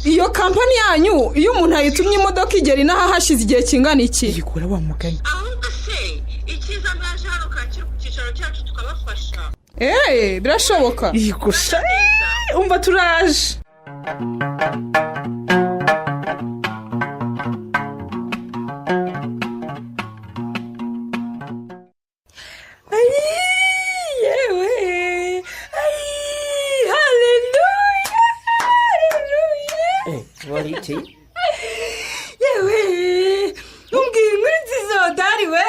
iyo kampani yanyu iyo umuntu ayitumye imodoka igera inaha hashize igihe kingana iki? yikora wa mugani. ahubwo se icyiza mwaje hano kakiri ku cyicaro cyacu tukabafasha. birashoboka. yigusha umva turaje. yewe haleluya wariti yewe umbwira inkuru nziza wadari we.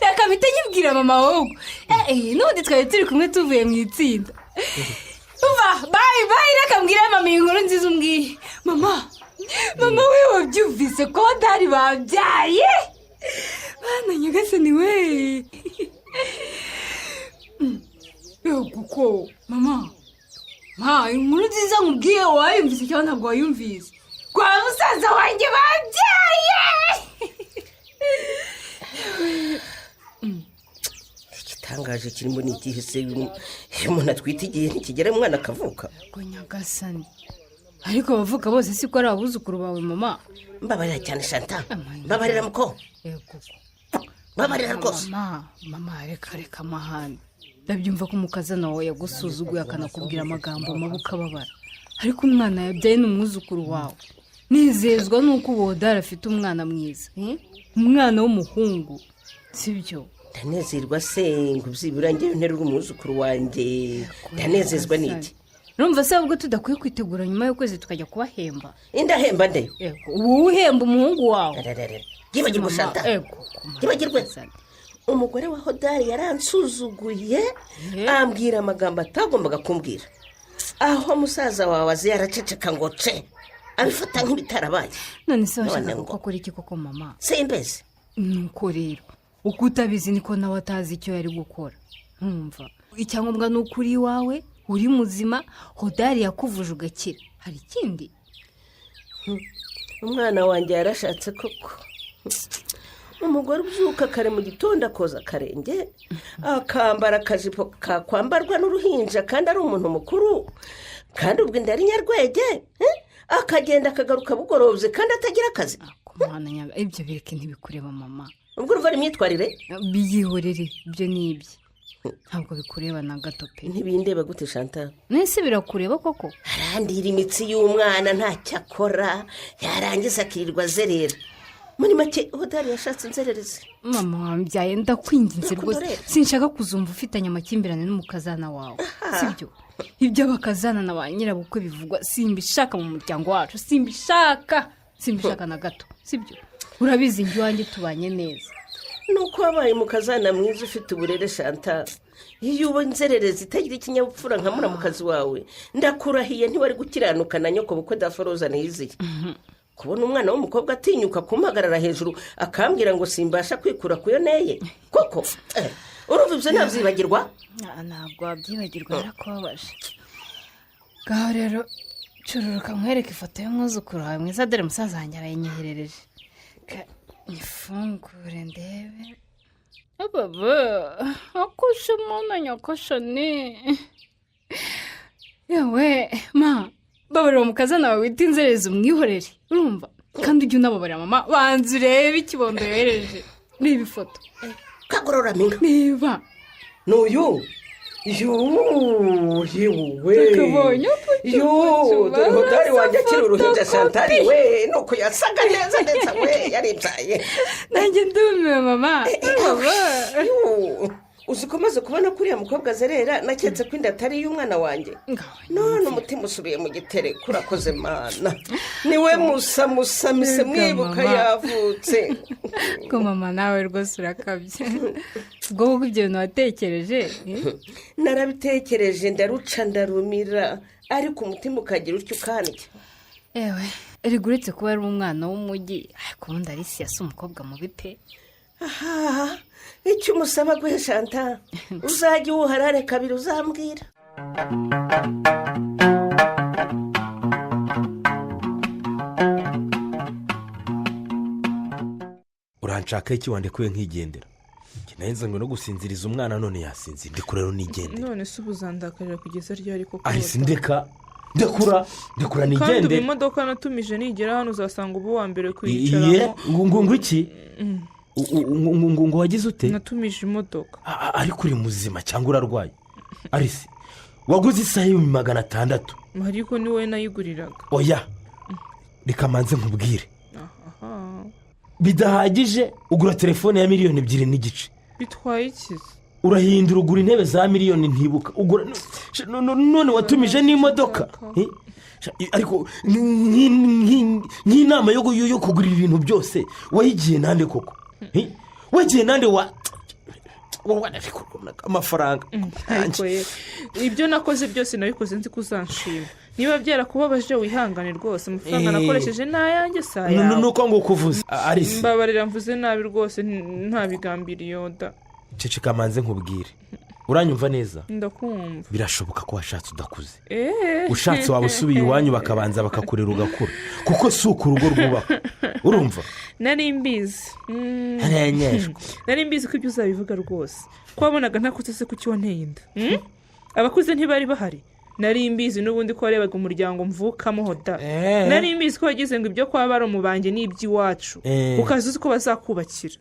reka mpite nyibwira mama wowe. n'ubundi twari turi kumwe tuvuye mu itsinda. umva bayi reka mbwira mama inkuru nziza umbwiye. mama we wabyumvise ko wadari babyaye? bana nyagasani we. koko mama inkuru nziza nkubwiye wayumvise cyangwa ntabwo wayumvise kwa musaza wanjye babyaye igitangaje kirimo ni igihe se iyo umuntu atwite igihe ntikigera umwana akavuka ngo nyagasani ariko abavuka bose siko ari abuzukuru bawe mama mbabarira cyane Chantal mbabarira muko mbabarira rwose mama reka amahane ndabyumva ko umukazana wawe yagusuzuguye akanakubwira amagambo mabi ukababara ariko umwana yabyaye ni umwuzukuru wawe nizezwa nuko uwo Hodari afite umwana mwiza umwana w'umuhungu sibyo ndanezerwa se ngo byibura ngewe nterura umwuzukuru wanjye ndanezezwa n'iki urumva se ahubwo tudakwiye kwitegura nyuma y'ukwezi tukajya kubahemba indahemba nde ubu uhemba umuhungu wawe yibagirwa Chantal yibagirwe umugore wa Hodari yaransuzuguye ambwira amagambo atagombaga kumbwira aho musaza wawe azi yaraceceka ngo ce abifata nk'ibitarabaye none se washaka ko akora iki koko mama simbeze nuko rero uko utabizi niko nawe atazi icyo yari gukora nkumva icyangombwa ni ukuri iwawe uri muzima Hodari yakuvuje ugakira hari ikindi umwana wanjye yarashatse koko umugore ubyuka kare mu gitondo akoza akarenge akambara akajipo kakwambarwa n'uruhinja kandi ari umuntu mukuru kandi ubwo inda ari nyarwege akagenda akagaruka bugorobye kandi atagira akazi ibyo bireke ntibikureba mama ubwo urumva ari imyitwarire biyihorere ibyo ni ibye ntabwo bikureba na gato pe ntibindeba gute Chantal nese birakureba koko arandira imitsi y'umwana ntacyo akora yarangiza akirirwa azerera muri make Hodari yashatse inzererezi mama wambyaye ndakwinginze rwose sinshaka kuzumva ufitanye amakimbirane n'umukazana wawe sibyo ibyo abakazana na ba nyirabukwe bivugwa simbishaka mu muryango wacu simbishaka na gato sibyo urabizi njye wanjye tubanye neza nuko wabaye umukazana mwiza ufite uburere Chantal iyo uba inzererezi itagira ikinyabupfura nka muramukazi wawe ndakurahiye ntiwari gukiranuka na nyoko bukwe daforoza niyiziye kubona umwana w'umukobwa atinyuka kumuhagarara hejuru akambwira ngo simbasha kwikura kuyo neye koko urumva ibyo ntabyibagirwa ntabwo wabyibagirwa yarakubabaje ngaho rero cururuka nkwereke ifoto y'umwuzukuru wawe mwiza dore musaza wanjye arayinyoherereje ifungure ndebe baba akushe mwana nyakashani yewe ma babarira umukazana wawe wita inzererezi umwihorere urumva kandi ujye unababarira mama banza urebe ikibondo yohereje reba ifoto kagorora minga reba n'uyu yewe dore Hodari wanjye akiri uruhinja Chantal we nuko yasaga neza neza we yaribyaye nanjye ndumiwe mama uzi ko maze kubona kuriya mukobwa azerera naketse ko inda atari iy'umwana wanjye none umutima usubiye mu gitereko urakoze mana niwe musamise mwibuka yavutse ko mama nawe rwose urakabye ubwo kuko ibyo bintu watekereje narabitekereje ndaruca ndarumira ariko umutima ukagira utyo ukandya ewe erega uretse kuba ari umwana w'umujyi ariko ubundi Alicia si umukobwa mubi pe aha icyo umusaba guhe Chantal uzajya uwuharare kabiri uzambwira uranshaka iki wandekuye nkigendera nahise ngo no gusinziriza umwana none yasinzira ndekura rero nigendera none se ubuzandakarira kugeza ryari koko ariko ndekura nigendera kandi ubu imodoka natumije nigera hano uzasanga ubu wa mbere kuyicaramo ngo iki ngo wagize ute natumije imodoka ariko uri muzima cyangwa urarwaye arisi waguze isaha y'ibihumbi 600 ariko ni wowe nayiguriraga oya reka manze nkubwire bidahagije ugura telefone ya 2.2 n'igice bitwaye iki urahindura ugura intebe za miliyoni ntibuka ugura none watumije n'imodoka ariko nk'inama yo kugurira ibintu byose wayigiye nande koko wagiye nande amafaranga ibyo nakoze byose nabikoze nzi ko uzanshima niba byarakubabaje wihangane rwose amafaranga nakoresheje n'ayanjye saa yawe nuko ngo ukuvuze arisi mbabarira mvuze nabi rwose ntabigambiriye yoda ceceka manze nkubwire uranyumva neza? ndakumva. birashoboka ko washatse udakuze. ushatse waba usubiye iwanyu bakabanza bakakurera ugakura kuko si uko urugo rwubaka. urumva? nari mbizi nari mbizi ko ibyo uzabivuga rwose ko wabonaga ntakuze se kuki wanteye inda. abakuze ntibari bahari. nari mbizi n'ubundi ko warebaga umuryango mvukamo hoda. nari mbizi ko wagize ngo ibyo kwa baromu banjye ni iby'iwacu ukazi uzi ko bazakubakira.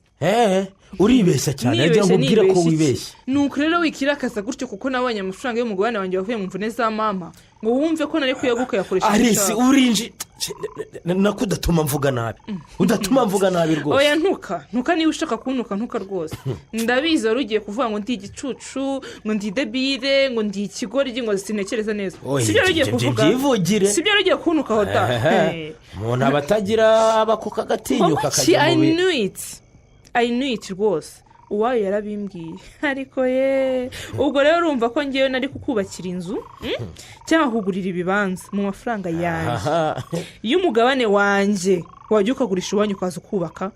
uribeshya cyane ajya nkubwira ko wibeshye. nuko rero wikirakaza gutyo kuko nabonye amafaranga y'umugabane wanjye wavuye mu mvune za mama ngo wumve ko nari kuyaguka yakoresha arisi urinji nako udatuma mvuga nabi. udatuma mvuga nabi rwose. oya ntuka niba ushaka kuntuka ntuka rwose. ndabizi wari ugiye kuvuga ngo ndi igicucu ngo ndi debire ngo ndi ikigoryi ngo sinekereza neza. sibyo wari ugiye kuvuga. sibyo wari ugiye kuntuka hoda. umuntu aba atagira abakuka agatinyuka akajya mu bintu. I knew it rwose. uwayo yarabimbwiye ariko ubwo rero urumva ko ngewe nari kukubakira inzu cyangwa kugurira ibibanza mu mafaranga yanjye y'umugabane wanjye wajya ukagurisha iwanyu ukaza ukubaka.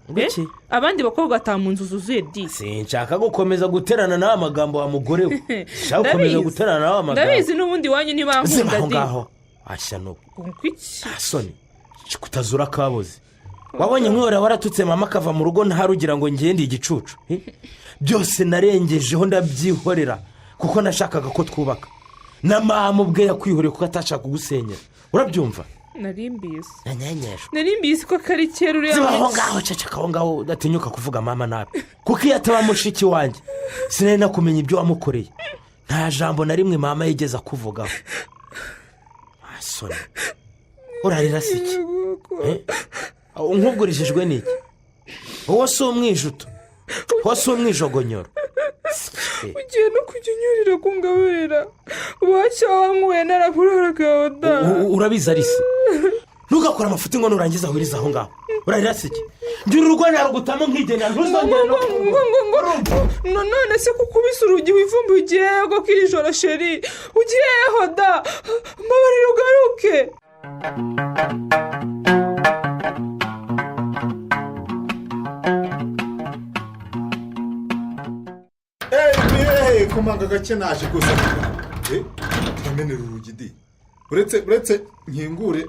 abandi bakobwa bataha mu nzu zuzuye disi. sinshaka gukomeza guterana nawe amagambo wa mugore we. nshaka gukomeza guterana nawe amagambo. ndabizi n'ubundi iwanyu ntibankunda aho ngaho ashya nuko soni kutazura kabuze. wabonye nk'uwera waratutse mama akava mu rugo ntarugira ngo ngende igicucu. byose narengejeho ndabyihorera kuko nashakaga ko twubaka. na mama ubwe yakwihoreye kuko atashaka kugusenyera. urabyumva? nari mbizi. nanyanyeshwa. nari mbizi ko kari kera uriya ziba aho ngaho ceceka aho ngaho udatinyuka kuvuga mama nabi kuko iyo ataba mushiki wanjye sinari nakumenya ibyo wamukoreye. nta jambo na rimwe mama yigeze akuvugaho. soni urarira si iki? nk'ubwurishijwe n'iki? wowe si umwijuto wowe si umwijogonyoro. ugiye no kujya unyurira kungaburira wacyo wanyweye narakuraraga hoda. urabizi arisi ntugakore amafuti ngo nurangiza wiriza aho ngaho. urarira si iki? ngira urugo narugutamo nkigenda ntuzongere no none se kukubisa urugi wivumbuye ugiye ngo kiri joro sheri ugiye hoda mbabarira ugaruke. kumanga gake naje gusa twamenera urugi di uretse nkingure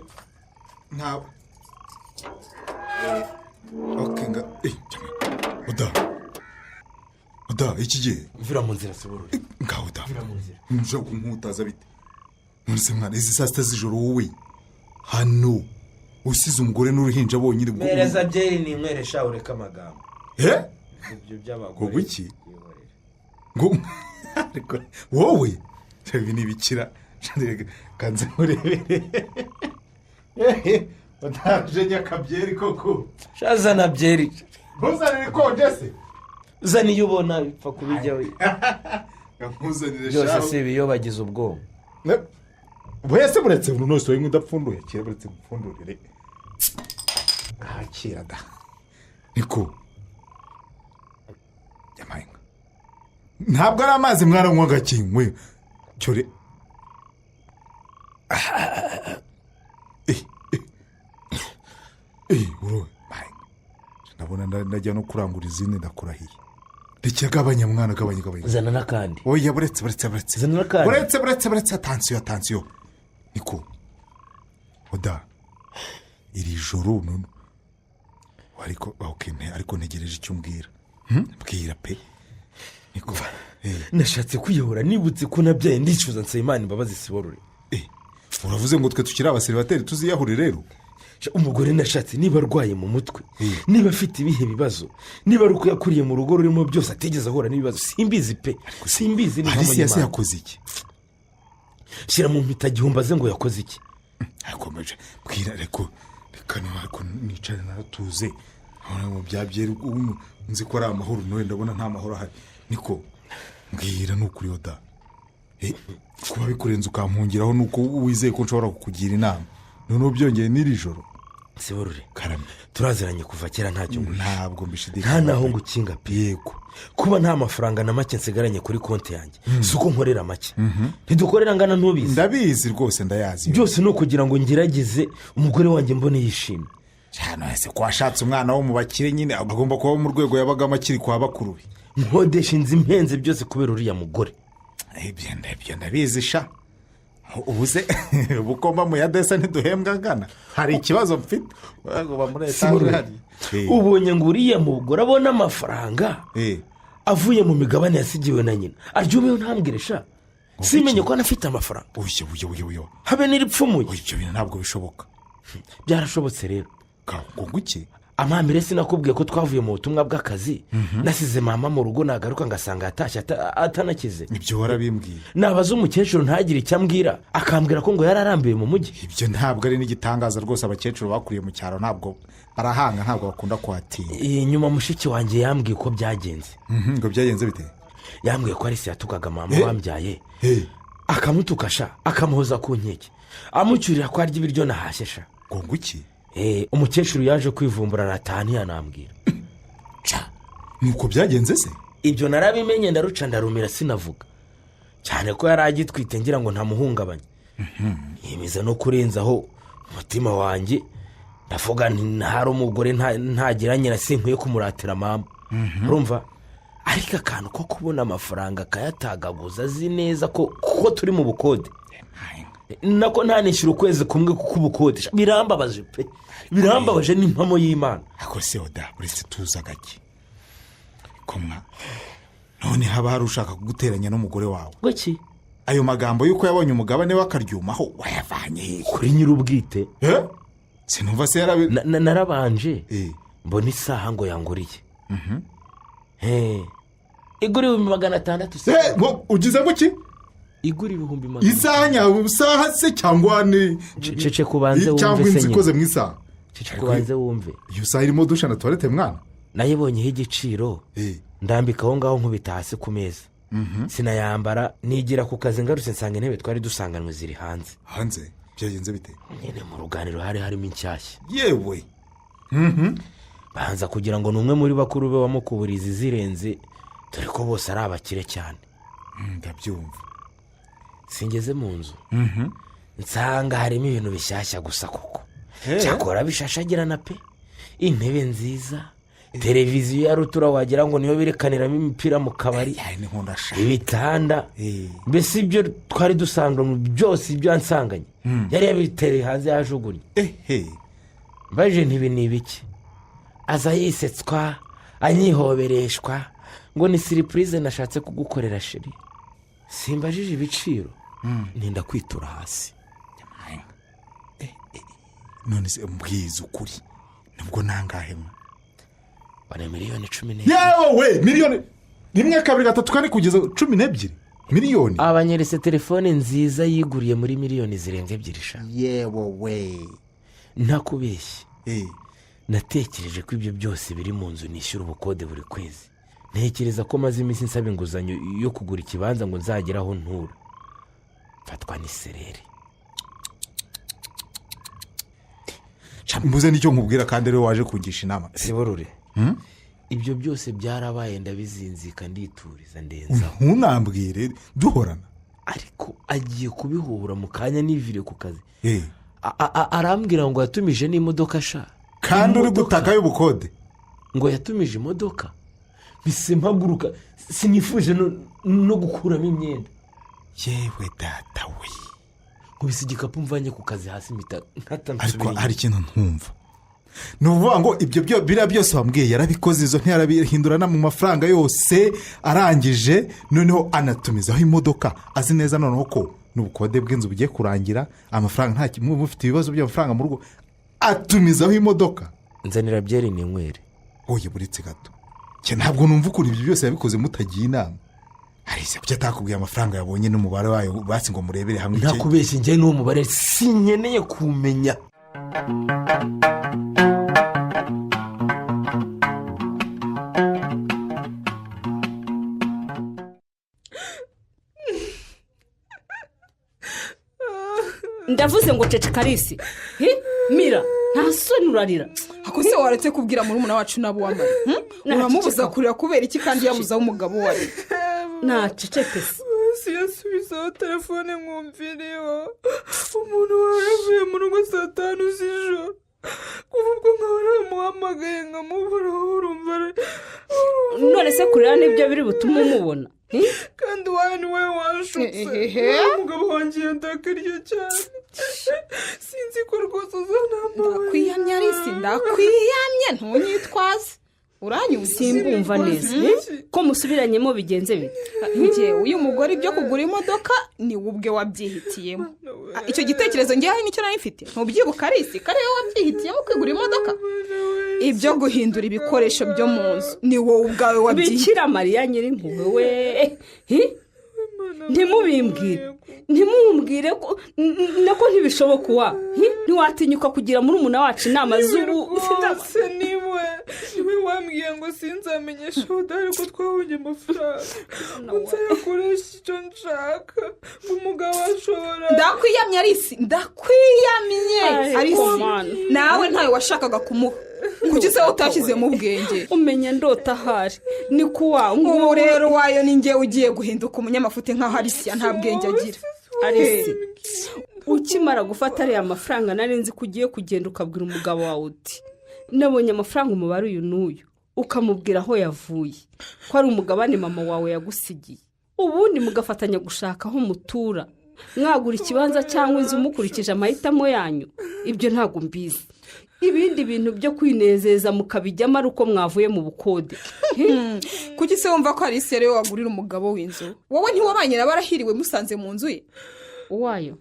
ntawe. okenga oda iki gihe mvira mu nzira siburure ngaho da nje kunkutaza bite nonese mwana izi saa sita z'ijoro wowe hano usize umugore n'uruhinja bonyine bwo mereza byeri ni mweresha ureka amagambo. ibyo by'abagore iki ngo ariko wowe ibi ni ibikira kanze murebere. utaje nyakabyeri koko shazana byeri ntuzanire konje se. zana iyo ubona bipfa kubijyaho. nkuzanire byose si ibiyo bagize ubwoba. wese buretse umuntu wese wowe udapfunduye kera buretse gupfundurire akira da niko yamaye ntabwo ari amazi mwaranywa gakinywe cyore. urowe nabona ndajya no kurangura izindi ndakurahiye. rekera gabanya mwana gabanya. zana n'akandi. oya buretse zana n'akandi. buretse atansiyo niko oda iri joro none ariko ntegereje icyo umbwira. mbwira pe niko nashatse kwiyahura nibutse ko nabyaye ndicuza nsaba imbabazi siborure. uravuze ngo twe tukiri abaseribateri tuziyahure rero. umugore nashatse niba arwaye mu mutwe niba afite ibihe bibazo niba ari uko yakuriye mu rugo rurimo byose ategeze ahura n'ibibazo simbizi pe simbizi. arisi yase yakoze iki? shyira mu mpita gihumbaze ngo yakoze iki? akomeje bwira ariko nicare naratuze mu byabyeri nzi ko ari amahoro none ndabona nta mahoro ahari. niko mbwira nukuri oda kuba bikurenze ukampungiraho nuko wizeye ko nshobora kukugira inama none byongeye n'iri joro. siborure karame turaziranye kuva kera ntacyo ntabwo mbishidikanya. nta naho ngukinga pe. yego kuba nta mafaranga na make nsigaranye kuri konti yanjye si uko nkorera make. ntidukorera angana ntubizi. ndabizi rwose ndayazi. byose ni ukugira ngo ngerageze umugore wanjye mbone yishimye. cyane ese ko washatse umwana wo mu bakire nyine agomba kuba mu rwego yabagamo akiri kwa bakuru be. nkodesha inzu impenze byose kubera uriya mugore. ibyo ndabizi sha ubu se ubukomba mu ya desa ntiduhembwa angana hari ikibazo mfite ngo muri etaje hari ubonye ngo uriya mugore abona amafaranga avuye mu migabane yasigiwe na nyina aryumeho ntambwire sha simenye ko anafite amafaranga uyo habe n'iripfumuye ibyo bintu ntabwo bishoboka byarashobotse rero ngo guki amambere sinakubwiye ko twavuye mu butumwa bw'akazi nasize mama mu rugo nagaruka ngasanga yatashye atanakize ibyo warabimbwiye nabaza umukecuru ntagire icyo ambwira akambwira ko ngo yararambiwe mu mujyi ibyo ntabwo ari n'igitangaza rwose abakecuru bakuriye mu cyaro ntabwo barahanga ntabwo bakunda kuhatinya nyuma mushiki wanjye yambwiye ko byagenze ngo byagenze bite yambwiye ko Alice yatukaga mama wambyaye akamutukasha akamuhoza ku nkeke amucyurira ko arya ibiryo nahashye sha ngo guki umukecuru yaje kwivumbura arataha ntiyanambwira nuko byagenze se ibyo narabimenye ndaruca ndarumira sinavuga cyane ko yari agitwite ngira ngo ntamuhungabanye yemeza no kurenzaho umutima wanjye ndavuga ntihari umugore ntagira nyina sinkwiye kumuratira mama urumva ariko akantu ko kubona amafaranga akayatagaguza azi neza ko turi mu bukode nako ntanishyura ukwezi kumwe kuko ubukodesha birambabaje pe birambabaje n'impamo y'Imana ako se oda uretse tuza gake komwa none haba hari ushaka kuguteranya n'umugore wawe guki ayo magambo yuko yabonye umugabane w'akaryumaho wayavanye kuri nyir'ubwite sinumva se narabanje mbona isaha ngo yanguriye igura 600 se ugize guki igura 600 isaha nyawe isaha se cyangwa ni cece kubanze wumve cyangwa inzikoze mu isaha cece kubanze wumve iyo saha irimo dusha na toilette mwana nayibonyeho igiciro ndambikaho ngaho nkubita hasi ku meza sinayambara nigira ku kazi ngarutse nsanga intebe twari dusanganwe ziri hanze byagenze bite nyine mu ruganiro harimo inshyashya yewe bahanza kugira ngo n'umwe muri bakuru be wamukuburiza zirenze dore ko bose ari abakire cyane ndabyumva singeze mu nzu nsanga harimo ibintu bishyashya gusa koko cyakora bishashagirana pe intebe nziza televiziyo ya rutura wagira ngo niyo birekaniramo imipira mu kabari ibitanda mbese ibyo twari dusanganywe byose ibyo yansanganye yari yabitereye hanze yajugunye mbaje ntibi ni ibiki aza yisetswa anyihobereshwa ngo ni siripurize nashatse kugukorera sheri simbajije ibiciro ninda kwitura hasi none se mbwiza ukuri nibwo nangahe mwa wane miliyoni 12 yewe miliyoni 1 2 3 kane kugeza 12 miliyoni abanyeretse telefone nziza yiguriye muri miliyoni zirenze 2 sha yewe ntakubeshye natekereje ko ibyo byose biri mu nzu nishyura ubukode buri kwezi ntekereza ko maze iminsi nsaba inguzanyo yo kugura ikibanza ngo nzageraho ntura mfatwa n'isereri mbuze nicyo nkubwira kandi rero waje kungisha inama siborure ibyo byose byarabaye ndabizinzika ndituriza ndenzaho ntunambwire duhorana ariko agiye kubihura mu kanya nivire ku kazi arambwira ngo yatumije n'imodoka sha kandi uri gutaka y'ubukode ngo yatumije imodoka bise mpaguruka sinifuje no gukuramo imyenda yewe data we nkubise igikapu mvanye ku kazi hasi mpita ariko hari ikintu ntumva ni ukuvuga ngo ibyo biriya byose wambwiye yarabikoze izo ntiyarabihindurana mu mafaranga yose arangije noneho anatumizaho imodoka azi neza noneho ko n'ubukode bw'inzu bugiye kurangira amafaranga nta kimwe mufite ibibazo by'amafaranga mu rugo atumizaho imodoka nzanira byeri n'inywere oye buritse gato ntabwo numva ukuntu ibyo byose yabikoze mutagiye inama hari ise kuki atakubwiye amafaranga yabonye n'umubare wayo basi ngo murebere hamwe ntakubeshye njye n'uwo mubare sinkeneye kumenya ndavuze ngo cece karisi mira nta soni urarira ako se waretse kubwira murumuna wacu nabo wambaye uramubuza kurira kubera iki kandi yabuzaho umugabo wari naceceke se yasubizaho telefone mwumviriyeho umuntu waravuye mu rugo saa 5 z'ijoro kuva ubwo nkaba naramuhamagaye nkamubura urumva none se kurira nibyo biri butuma umubona kandi wowe ni wowe wanshutse umugabo wanjye yandakariye cyane sinzi ko rwose uzanambaye. ndakwiyamye arisi ndakwiyamye ntunyitwaze uranyumva simbumva neza ko musubiranyemo bigenze bite njyewe uyu mugore ibyo kugura imodoka ni we ubwe wabyihitiyemo. icyo gitekerezo ngewe nicyo nari mfite ntubyibuka arisi ko ariwe wabyihitiyemo kwigura imodoka. ibyo guhindura ibikoresho byo mu nzu ni wowe ubwawe wabyihitiyemo. bikira mariya nyirimpuhwe we ntimumbwire ko nako ntibishoboka uwa ntiwatinyuka kugira muri umuna wacu inama z'ubu. rwose niwe wambwiye ngo sinzamenyeshe udahari ko twabonye amafaranga nzayakoresha icyo nshaka ngo umugabo ashobora. ndakwiyamye arisi ndakwiyamye arisi nawe ntawe washakaga kumuha kuki se utashyizemo ubwenge. umenya ndota ahari ni kuwa ubu rero wayo ni njye ugiye guhinduka umunyamafuti nk'aho arisiya nta bwenge agira. arisi ukimara gufata ariya mafaranga nari nzi ko ugiye kugenda ukabwira umugabo wawe uti nabonye amafaranga umubare uyu n'uyu ukamubwira aho yavuye ko ari umugabane mama wawe yagusigiye ubundi mugafatanya gushaka aho mutura mwagura ikibanza cyangwa inzu mukurikije amahitamo yanyu. ibyo ntabwo mbizi. ibindi bintu byo kwinezeza mukabijyamo ari uko mwavuye mu bukode. kuki se wumva ko arisi rero wagurira umugabo w'inzu wowe ntiwabanye na barahiriwe musanze mu nzu ye uwayo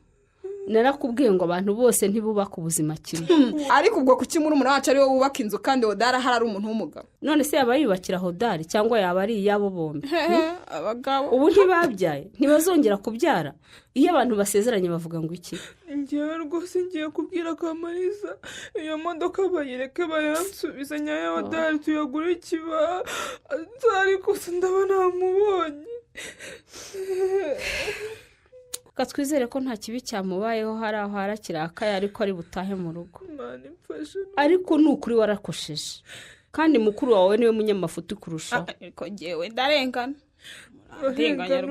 narakubwiye ngo abantu bose ntibubaka ubuzima kimwe. ariko ubwo kuki muri umuna wacu ariwe wubaka inzu kandi hodari ahari ari umuntu w'umugabo. none se yaba yubakira hodari cyangwa yaba ari iyabo bombi. abagabo ubu ntibabyaye ntibazongera kubyara. iyo abantu basezeranye bavuga ngo iki. ngewe rwose ngiye kubwira Kamariza iyo modoka bayireke bayansubiza nyayo hodari tuyagure ikiba ariko ndabona bamubonye. twizere ko nta kibi cyamubayeho hari aho harakirakaye ariko ari butahe mu rugo. ariko ni ukuri warakosheje kandi mukuru wawe niwe munyamafuti kurushaho. ariko ngewe ndarengana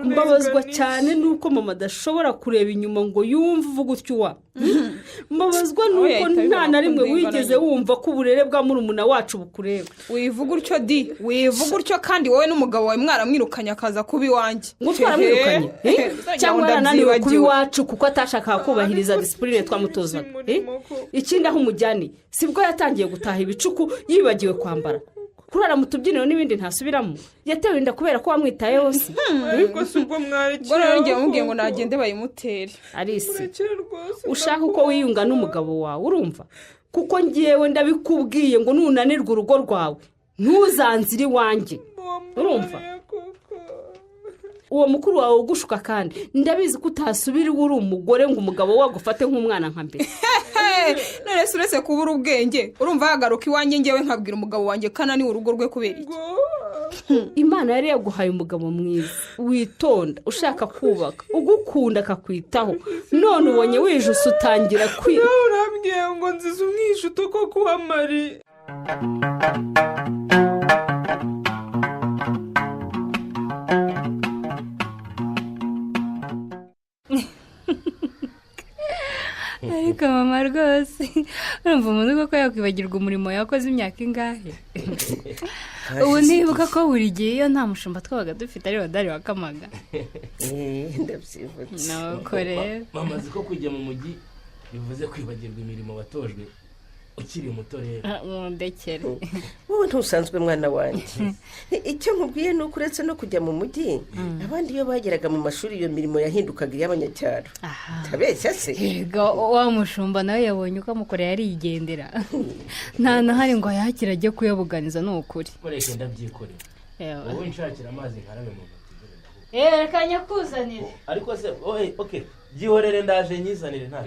mbabazwa cyane nuko mama adashobora kureba inyuma ngo yumve uvuga utyo uwa. mbabazwa nuko nta na rimwe wigeze wumva ko uburere bwa murumuna wacu bukureba. wivuga utyo di wivuga utyo kandi wowe n'umugabo wawe mwaramwirukanye akaza kuba iwanjye. ngo twaramwirukanye cyangwa yarananiwe kuba iwacu kuko atashakaga kubahiriza disipurine twamutozaga. ikindi aho umujyane sibwo yatangiye gutaha ibicuku yibagiwe kwambara kurara mu tubyiniro n'ibindi ntasubiramo. yatewe inda kubera ko wamwitayeho se. ariko si ubwo mwarekera ubwo rero ngiye mubwiye ngo nagende bayimutere. arisi ushaka uko wiyunga n'umugabo wawe urumva kuko ngewe ndabikubwiye ngo nunanirwa urugo rwawe ntuzanzire iwanjye urumva. uwo mukuru wawe ugushuka kandi ndabizi ko utasubira uri umugore ngo umugabo wagufate nk'umwana nka mbere. none se uretse kubura ubwenge urumva yagaruka iwanjye ngewe nkabwira umugabo wanjye kananiwe urugo rwe kubera iki. imana yari yaguhaye umugabo mwiza witonda ushaka kubaka ugukunda akakwitaho none ubonye wijuse utangira urambwiye ngo nzize umwishuto ko kuba mari. ariko mama rwose urumva umuntu koko yakwibagirwa umurimo yakoze imyaka ingahe. ubu ntibuka ko buri gihe iyo nta mushumba twabaga dufite ari hodari wakamaga. ndabyibutse nuko rero mama azi ko kujya mu mujyi bivuze kwibagirwa imirimo watojwe ukiri muto rero. mundekere wowe ntusanzwe mwana wanjye. icyo nkubwiye ni uko uretse no kujya mu mujyi abandi iyo bageraga mu mashuri iyo mirimo yahindukaga iy'abanyacyaro. tabeshya se. yego wa mushumba nawe yabonye uko amukorera yarigendera nta na hari ngo ayakire ajye kuyabuganiza ni ukuri. mureke ndabyikorera wowe nshakira amazi nkarabe mu ntoki. reka nyakuzanire. ariko se oke byihorere ndaje nyizanire nta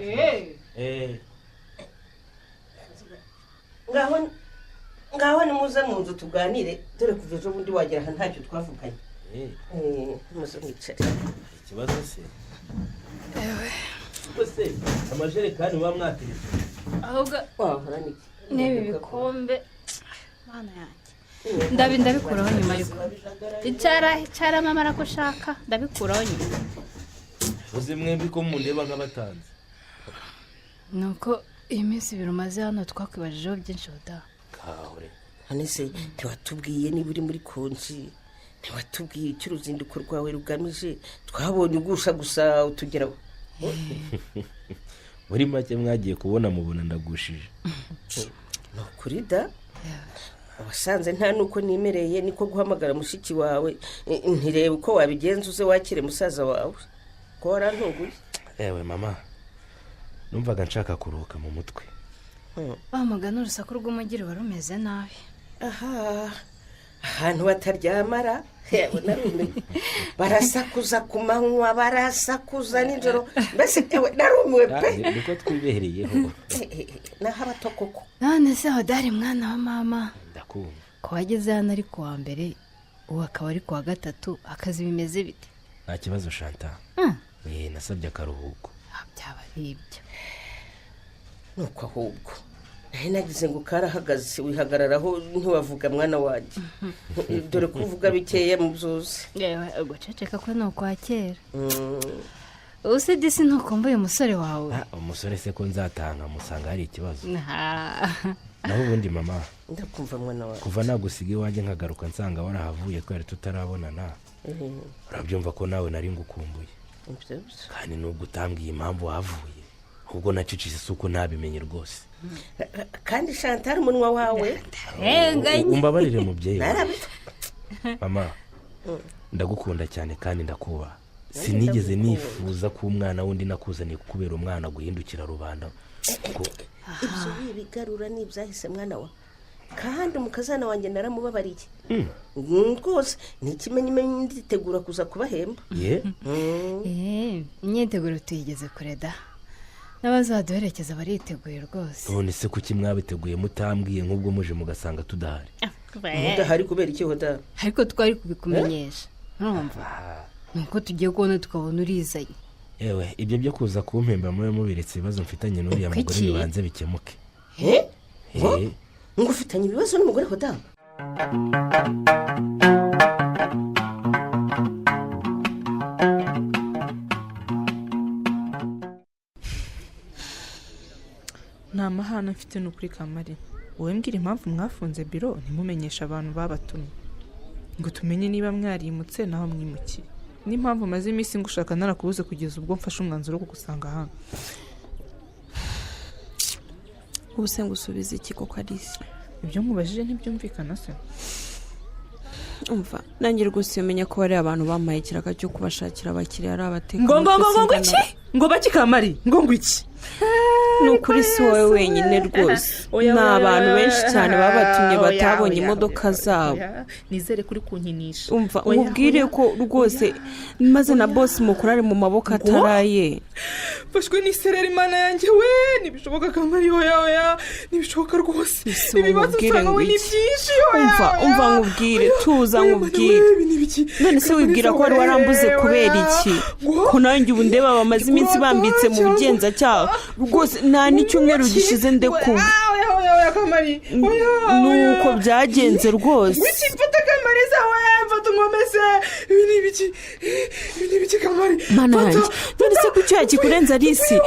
ngaho nimuze mu nzu tuganire dore kuva ejo bundi wagera aha ntacyo twavuganye. muze mwicare. ikibazo se se amajerekani muba mwateretse ahubwo wahora n'ibi bikombe mana yanjye ndabikuraho nyuma ariko icara mama arako ushaka ndabikuraho nyuma. uzi mwembi ko mundeba nk'abatanzi. nuko iyi minsi ibiri umaze hano twakwibajijeho byinshi budaha. kahure none se ntiwatubwiye niba uri muri konji ntiwatubwiye icyo uruzinduko rwawe rugamije twabonye ugusha gusa utugeraho. muri make mwagiye kubona mubona ndagushije. ni ukuri da wasanze nta nuko nimereye niko guhamagara mushiki wawe ntirebe uko wabigenza uze wakire musaza wawe ko warantuguye. Ewe mama numvaga nshaka kuruhuka mu mutwe. wamugana urusaku rw'umugire wari umeze nabi. aha ahantu bataryamara yewe narumiwe barasakuza ku manywa barasakuza nijoro mbese yewe narumiwe pe. niko twibehereyeho. naho abato koko. none se hodari mwana wa mama ndakumva ko wageze hano ari ku wa mbere ubu akaba ari ku wa gatatu akazi bimeze bite? nta kibazo Chantal. nasabye akaruhuko. byaba ari ibyo. nuko ahubwo nahe nagize ngo karahagaze wihagararaho ntiwavuga mwana wanjye dore ko uvuga bikeya mu byose. yewe guceceka ko ni ukwa kera. ubu se disi ntukumva uyu musore wawe? umusore se ko nzatanga musanga hari ikibazo. naho ubundi mama ndakumva mwana wawe. kuva nagusiga iwanjye nkagaruka nsanga warahavuye twari tutarabonana. urabyumva ko nawe nari ngukumbuye kandi nubwo utambwiye impamvu wahavuye ubwo nacicise isuku ntabimenye rwose. kandi Chantal umunwa wawe umbabarire mubyeyi mama ndagukunda cyane kandi ndakubaha. sinigeze nifuza ko umwana wundi nakuzaniye kukubera umwana guhindukira rubanda. ibyo bigarura n'ibyahise mwana wa kandi umukazana wanjye naramubabariye rwose ni ikimenyimenyi nditegura kuza kubahemba. imyiteguro tuyigeze kure da n'abazaduherekeza bariteguye rwose. none se kuki mwabiteguye mutambwiye nk'ubwo muje mugasanga tudahari? mudahari kubera iki hoda? ariko twari kubikumenyesha ntumva nuko tugiye kubona tukabona urizanye. yewe ibyo byo kuza kumpemba mube mubiretse ibibazo mfitanye n'uriya mugore bibanze bikemuke. ngo ufitanye ibibazo n'umugore hoda? nta mahana mfite n'ukuri Kamari. wowe mbwira impamvu mwafunze biro ntimumenyeshe abantu babatumye ngo tumenye niba mwarimutse naho mwimukiye n'impamvu maze iminsi ngushaka narakubuze kugeza ubwo mfashe umwanzuro wo kugusanga hano. ubuse ngusubiza iki koko Alice? ibyo nkubajije ntibyumvikana se? umva nanjye rwose umenya ko bari abantu bamaye ikiraka cyo kubashakira abakiriya ari abateka. ngo iki? ngo baki Kamari? ngo iki? ni ukuri si wowe wenyine rwose ni abantu benshi cyane babatumye batabonye imodoka zabo. nizere kuri kunkinisha. umva umubwire ko rwose maze na boss mukuru ari mu maboko ataraye. fashwe n'isereri imana yanjye we ntibishoboka Kamari. oya ntibishoboka rwose. ibibazo usanga we ni byinshi. umva nkubwire tuza nkubwire. none se wibwira ko wari warambuze kubera iki? ko nanjye ubu ndeba bamaze iminsi bambitse mu bugenzacyaha rwose nta n'icyumweru gishize ndekuwe. nuko byagenze rwose. mfata Kamari zawe mfata umwomese. ibi ni ibiki Kamari? mana yanjye none se kuki yakikurenza Alice?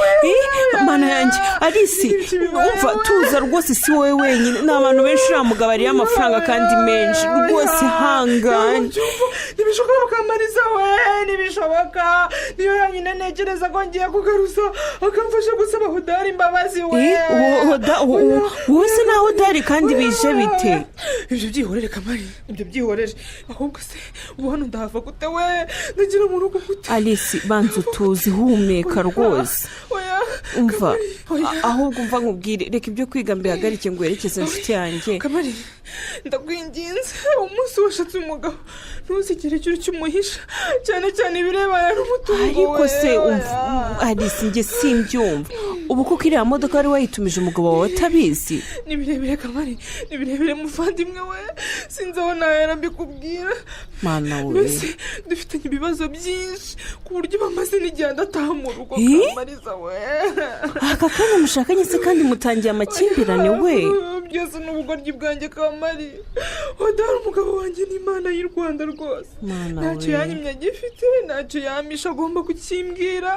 mana yanjye Alice umva tuza rwose si wowe wenyine ni abantu benshi uramugabariye amafaranga kandi menshi rwose hanganye. ntibishoboka Kamari zawe ntibishoboka. niyo yonyine ntekereza ko ngiye kugaruza akamfasha gusaba hodari imbabazi we. wowe se naho hodari kandi bije bite? ibyo byihorere Kamari ibyo byihorere. ahubwo se ubu hano ndahava gute we? ndagira mu rugo gute? Alice banza utuzi humeka rwose. umva ahubwo umva nkubwire reka ibyo kwiga mbihagarike ngo werekeze inshuti yanjye. Kamari ndakwinginze umunsi washatse umugabo ntuzigere icyo cyumuhisha cyane cyane ibirebana n'umutungo we. ariko se Alice njye simbyumva ubu kuko iriya modoka wari wayitumije umugabo wawe utabizi? ni birebire Kamari ni birebire muvandimwe we sinzi aho nahera mbikubwira. mana we mbese dufitanye ibibazo byinshi ku buryo bamaze n'igihe ndataha mu rugo Kamari zawe. aka kanya mushakanye se kandi mutangiye amakimbirane we byose ni ubugoryi bwanjye kamari wadahari umugabo wanjye n'imana y'u rwanda rwose ntacyo yanyimye agifite ntacyo yamisha agomba kukimbwira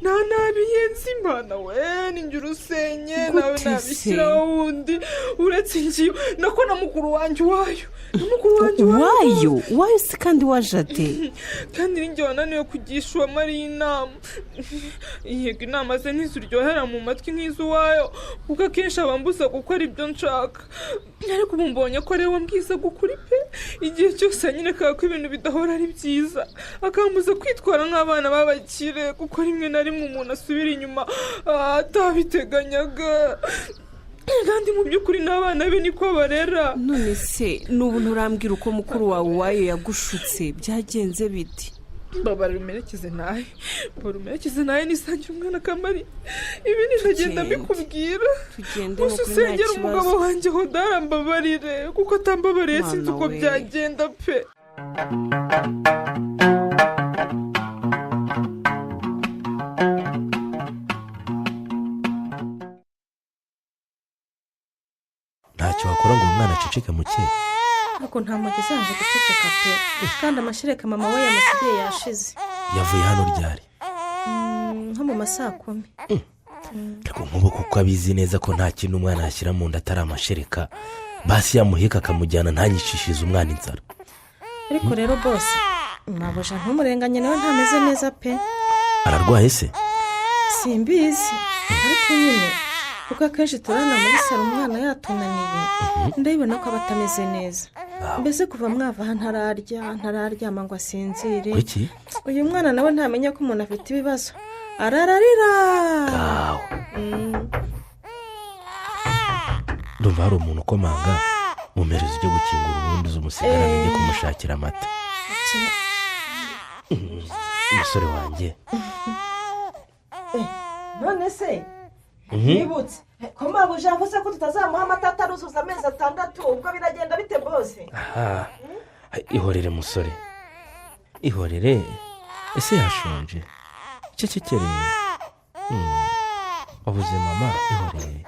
nta nabi yenze imana we ninjye urusenye nawe nabishyiraho wundi uretse ngiyo nako na mukuru wanjye uwayo wayo se kandi waje ate kandi ninjye wananiwe kugisha uwamariye inama yego inama ze ntiziryohera mu matwi nk'iz'uwayo kuko akenshi abambuza gukora ibyo nshaka ariko ubu mbonye ko ariwe wambwiza gukuri pe igihe cyose anyereka ko ibintu bidahora ari byiza akambuza kwitwara nk'abana b'abakire kuko rimwe na rimwe umuntu asubira inyuma atabiteganyaga kandi mu by'ukuri n'abana be niko barera. none se n'ubu nturambwira uko mukuru wawe wayo yagushutse byagenze biti barumerekeze nawe nisangira umwana kamari ibindi ntagenda mbikubwira gusa usengera umugabo wanjye hodara mbabarire kuko atambabariye sinzi uko byagenda pe. ntacyo wakora ngo umwana aceceke muke ariko nta mugezi yaje guceceka pe kandi amashereka mama we yamusigaye yashize. yavuye hano ryari? nko mu masaa 10. ariko nk'ubu kuko abizi neza ko nta kintu umwana yashyira mu nda atari amashereka basi yamuheka akamujyana ntanyicishirize umwana inzara. ariko rero bose mabuja ntumurenganye nawe ntameze neza pe. ararwaye se? simbizi ariko nyine kuko akenshi turana muri saro umwana yatunaniye ndabibona ko aba atameze neza. mbese kuva mwava aha ntararyama ngo asinzire. uyu mwana nawe ntamenya ko umuntu afite ibibazo arararira. ndumva hari umuntu ukomanga mu mperezo ujya gukingura ubundi uzumusigarane ujye kumushakira amata. umusore wanjye none se nibutse ko mabuja avuze ko tutazamuha amata ataruzuza amezi 6 ubwo biragenda bite bose? ihorere musore ihorere ese yashonje cecekere wabuze mama ihorere.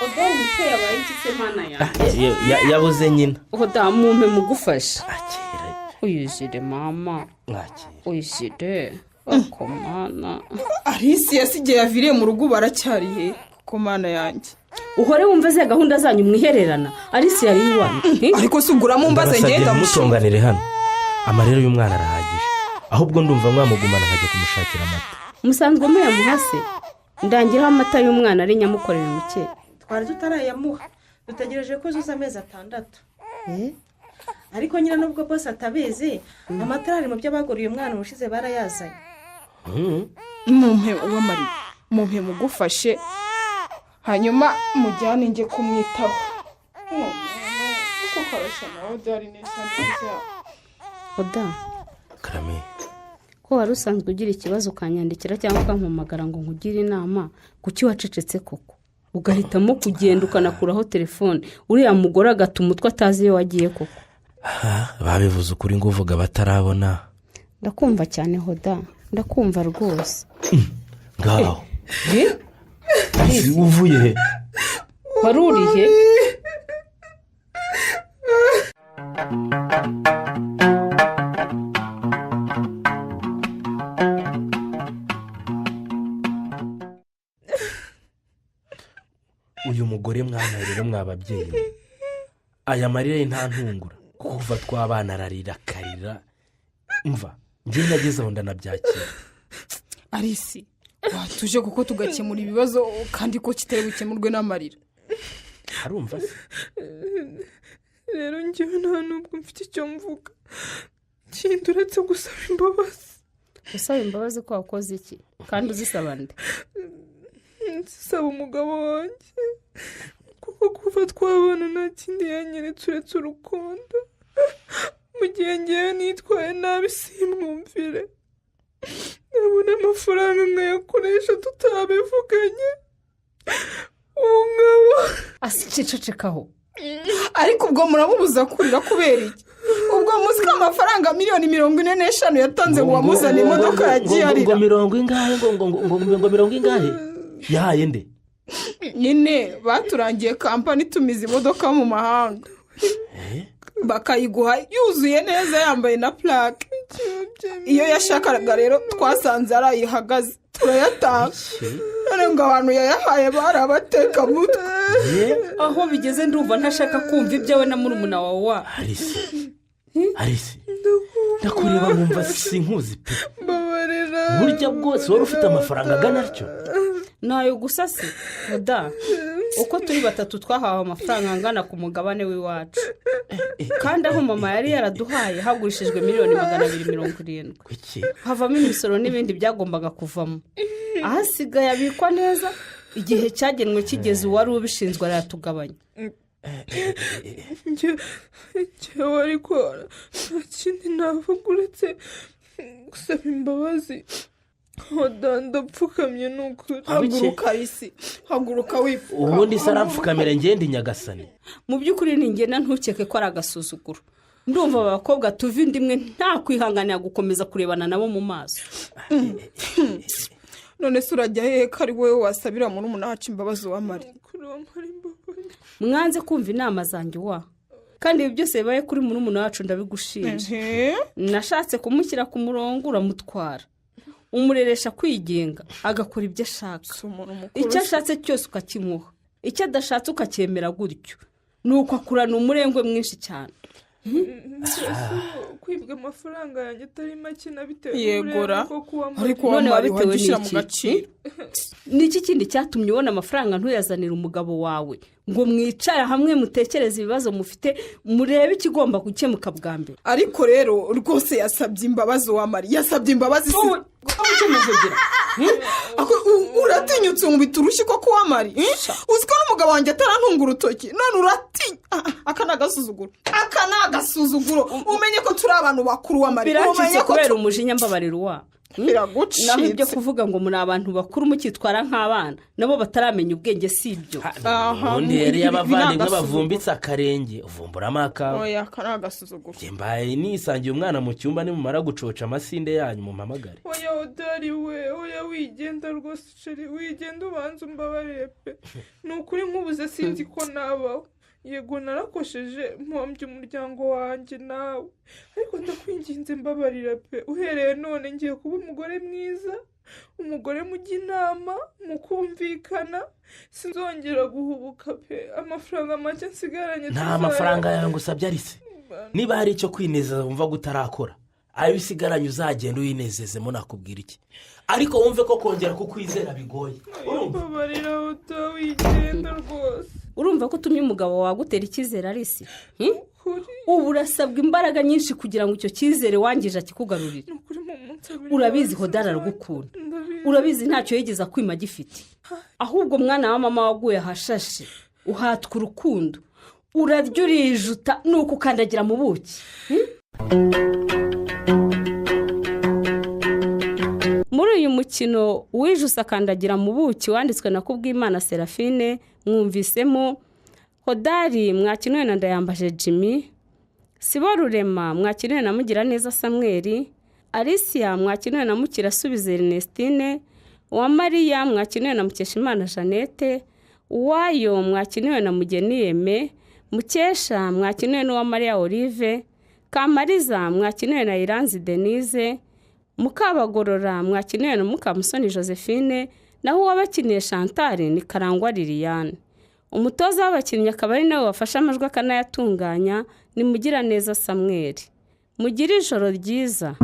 odeni se yabaye iki mana yanjye yabuze nyina odamume mugufasha uyishire mama uyishire akomana arisi yasigaye yaviriye mu rugo baracyariye ko mana yanjye uhore wumva ze gahunda zanyu mwihererana arisi yari iwana ariko sugura mu mbaze ngenda mutunganire hano amarero y'umwana arahagije ahubwo ndumva mwamugumana nkajya kumushakira amata. musanzwe muyamuhase ndangiraho amata y'umwana ari nyamukorera muke twari tutarayamuha dutegereje ko zuza amezi 6. ariko nyine nubwo bose atabizi amata ari mu byo baguriye umwana mushize barayazanye. mumpe uwamari mumpe mugufashe hanyuma mujyane nge kumwitaho. kuko karasha nawe byari neza. oda karame ko wari usanzwe ugira ikibazo ukanyandikira cyangwa ukampamagara ngo nkugire inama kuki wacecetse koko ugahitamo kugenda ukanakuraho telefone uriya mugore agata umutwe atazi iyo wagiye koko. babivuze ukuri ngo uvuga batarabona. ndakumva cyane hoda ndakumva rwose. ngaho uvuye he? wari urihe? uyu mugore mwana rero mwababyeyi aya marira ye nta ntungura kuva twabana ararira akarira mva njye nageze aho ndanabyakira. arisi watuje kuko tugakemura ibibazo kandi ko kitari bukemurwe n'amarira. harumva se rero njyewe nta nubwo mfite icyo mvuga kindi uretse gusaba imbabazi. gusaba imbabazi ko wakoze iki kandi uzisaba nde? nsaba umugabo wanjye kuko kuva twabana nta kindi yanyeretse uretse urukundo. mu gihe ngewe nitwaye nabi simwumvire nabona amafaranga nkayakoresha tutabivuganye ubu ngabo asicecekaho. ariko ubwo muramubuza kurira kubera iki? ubwo muzi ko amafaranga miliyoni 45 yatanze ngo wamuzane imodoka yagiye arira. ngo 40 ingahe ngo 40 ingahe yahaye nde? nyine baturangiye kampani itumiza imodoka mu mahanga bakayiguha yuzuye neza yambaye na plaque. iyo yashakaga rero twasanze arayihagaze turayatanga. none ngo abantu yayahaye barabateka mutwe. aho bigeze ndumva ntashaka kumva ibyawe na murumuna wawe wa Alice ndakureba nkumva sinkuzi pe. Mbabarira. burya bwose wari ufite amafaranga agana atyo? nayo gusa se Oda, uko turi batatu twahawe amafaranga angana ku mugabane w'iwacu, kandi aho mama yari yaraduhaye hagurishijwe miliyoni 270. havamo imisoro n'ibindi byagombaga kuvamo. ahasigaye abikwa neza, igihe cyagenwe kigeze uwari ubishinzwe aratugabanya. njyewe ariko nta kindi navuga uretse gusaba imbabazi. ndapfukamye ni ukuri. haguruka isi, haguruka wifuka. ubundi se aramfukamira ngende nyagasani. mu by'ukuri ningenda ntukeke ko ari agasuzuguro. ndumva aba bakobwa tuva inda imwe nta kwihanganira gukomeza kurebana nabo mu maso. none se urajya hehe ko ari wowe wasabira muri umunacu imbabazi wa Mari? mwanze kumva inama zanjye wa, kandi ibi byose bibaye kuri murumuna wacu ndabigushinja. nashatse kumushyira ku murongo uramutwara, umureresha kwigenga agakora ibyo ashaka. icyo ashatse cyose ukakimuha, icyo adashatse ukacyemera gutyo, nuko akurana umurengwe mwinshi cyane. kwibwa amafaranga yanjye atari make nabitewe yegora ariko none wabitewe n'iki? niki kindi cyatumye ubona amafaranga ntuyazanira umugabo wawe ngo mwicara hamwe mutekereze ibibazo mufite, murebe ikigomba gukemuka bwa mbere? ariko rero rwose yasabye imbabazi wa Mari, yasabye imbabazi. uratinyutse ngo biturushye ko kuwa Mari? uzi ko n'umugabo wanjye atarantunga urutoki, none uratinya. aka ni agasuzuguro. umenye ko turi abantu bakuru wa Mari. biracitse kubera umujinya mbabarira wa. biragucitse. naho ibyo kuvuga ngo muri abantu bakuru mukitwara nk'abana nabo bataramenya ubwenge si ibyo. ubundi yari y'abavandimwe bavumbitse akarenge uvumburamo akawe. oya aka ni agasuzuguro. mbaye nisangiye umwana mu cyumba nimumara gucoca amasinde yanyu mumpamagare. oya Odari we, oya wigenda rwose ceri, wigenda ubanza umbabarire pe. ni ukuri nkubuze sinzi ko nabaho. yego narakosheje mpombye umuryango wanjye nawe, ariko ndakwinginze mbabarira pe. uhereye none ngiye kuba umugore mwiza, umugore mujya inama mukumvikana, sinzongera guhubuka pe. amafaranga make nsigaranye nta mafaranga yawe ngusabye Alice. niba hari icyo kwinezeza wumva gutarakora, ayo usigaranye uzagenda uyinezezemo, nakubwira iki? ariko wumve ko kongera kukwizera bigoye. mbabarira Oda, wigenda rwose. urumva ko utumye umugabo wagutera icyizere Alice? ubu urasabwa imbaraga nyinshi kugira ngo icyo cyizere wangije akikugarurire. urabizi Hodari aragukunda, urabizi ntacyo yigeze akwima gifite. ahubwo mwana wa mama waguye ahashashe, uhatwa urukundo, urarya urijuta, nuko ukandagira mu buki. muri uyu mukino wijuse akandagira mu buki wanditswe na Kubwimana Serafine, mwumvisemo Hodari mwakiniwe na Ndayambaje Jimmy, Siborurema mwakiniwe na Mugiraneza Samuel, Alicia mwakiniwe na Mukirasubize Ernestine, Uwamariya mwakiniwe na Mukeshimana Jeannette, Uwayo mwakiniwe na Mugeni Yeme, Mukesha mwakiniwe n'Uwamariya Olive, Kamariza mwakiniwe na Iranzi Denise, Mukabagorora mwakiniwe na Mukamusoni Josephine, naho uwabakiniye Chantal ni Karangwa Liliane. umutoza w'abakinnyi akaba ari nawe wafashe amajwi akanayatunganya ni Mugiraneza Samuel. mugire ijoro ryiza.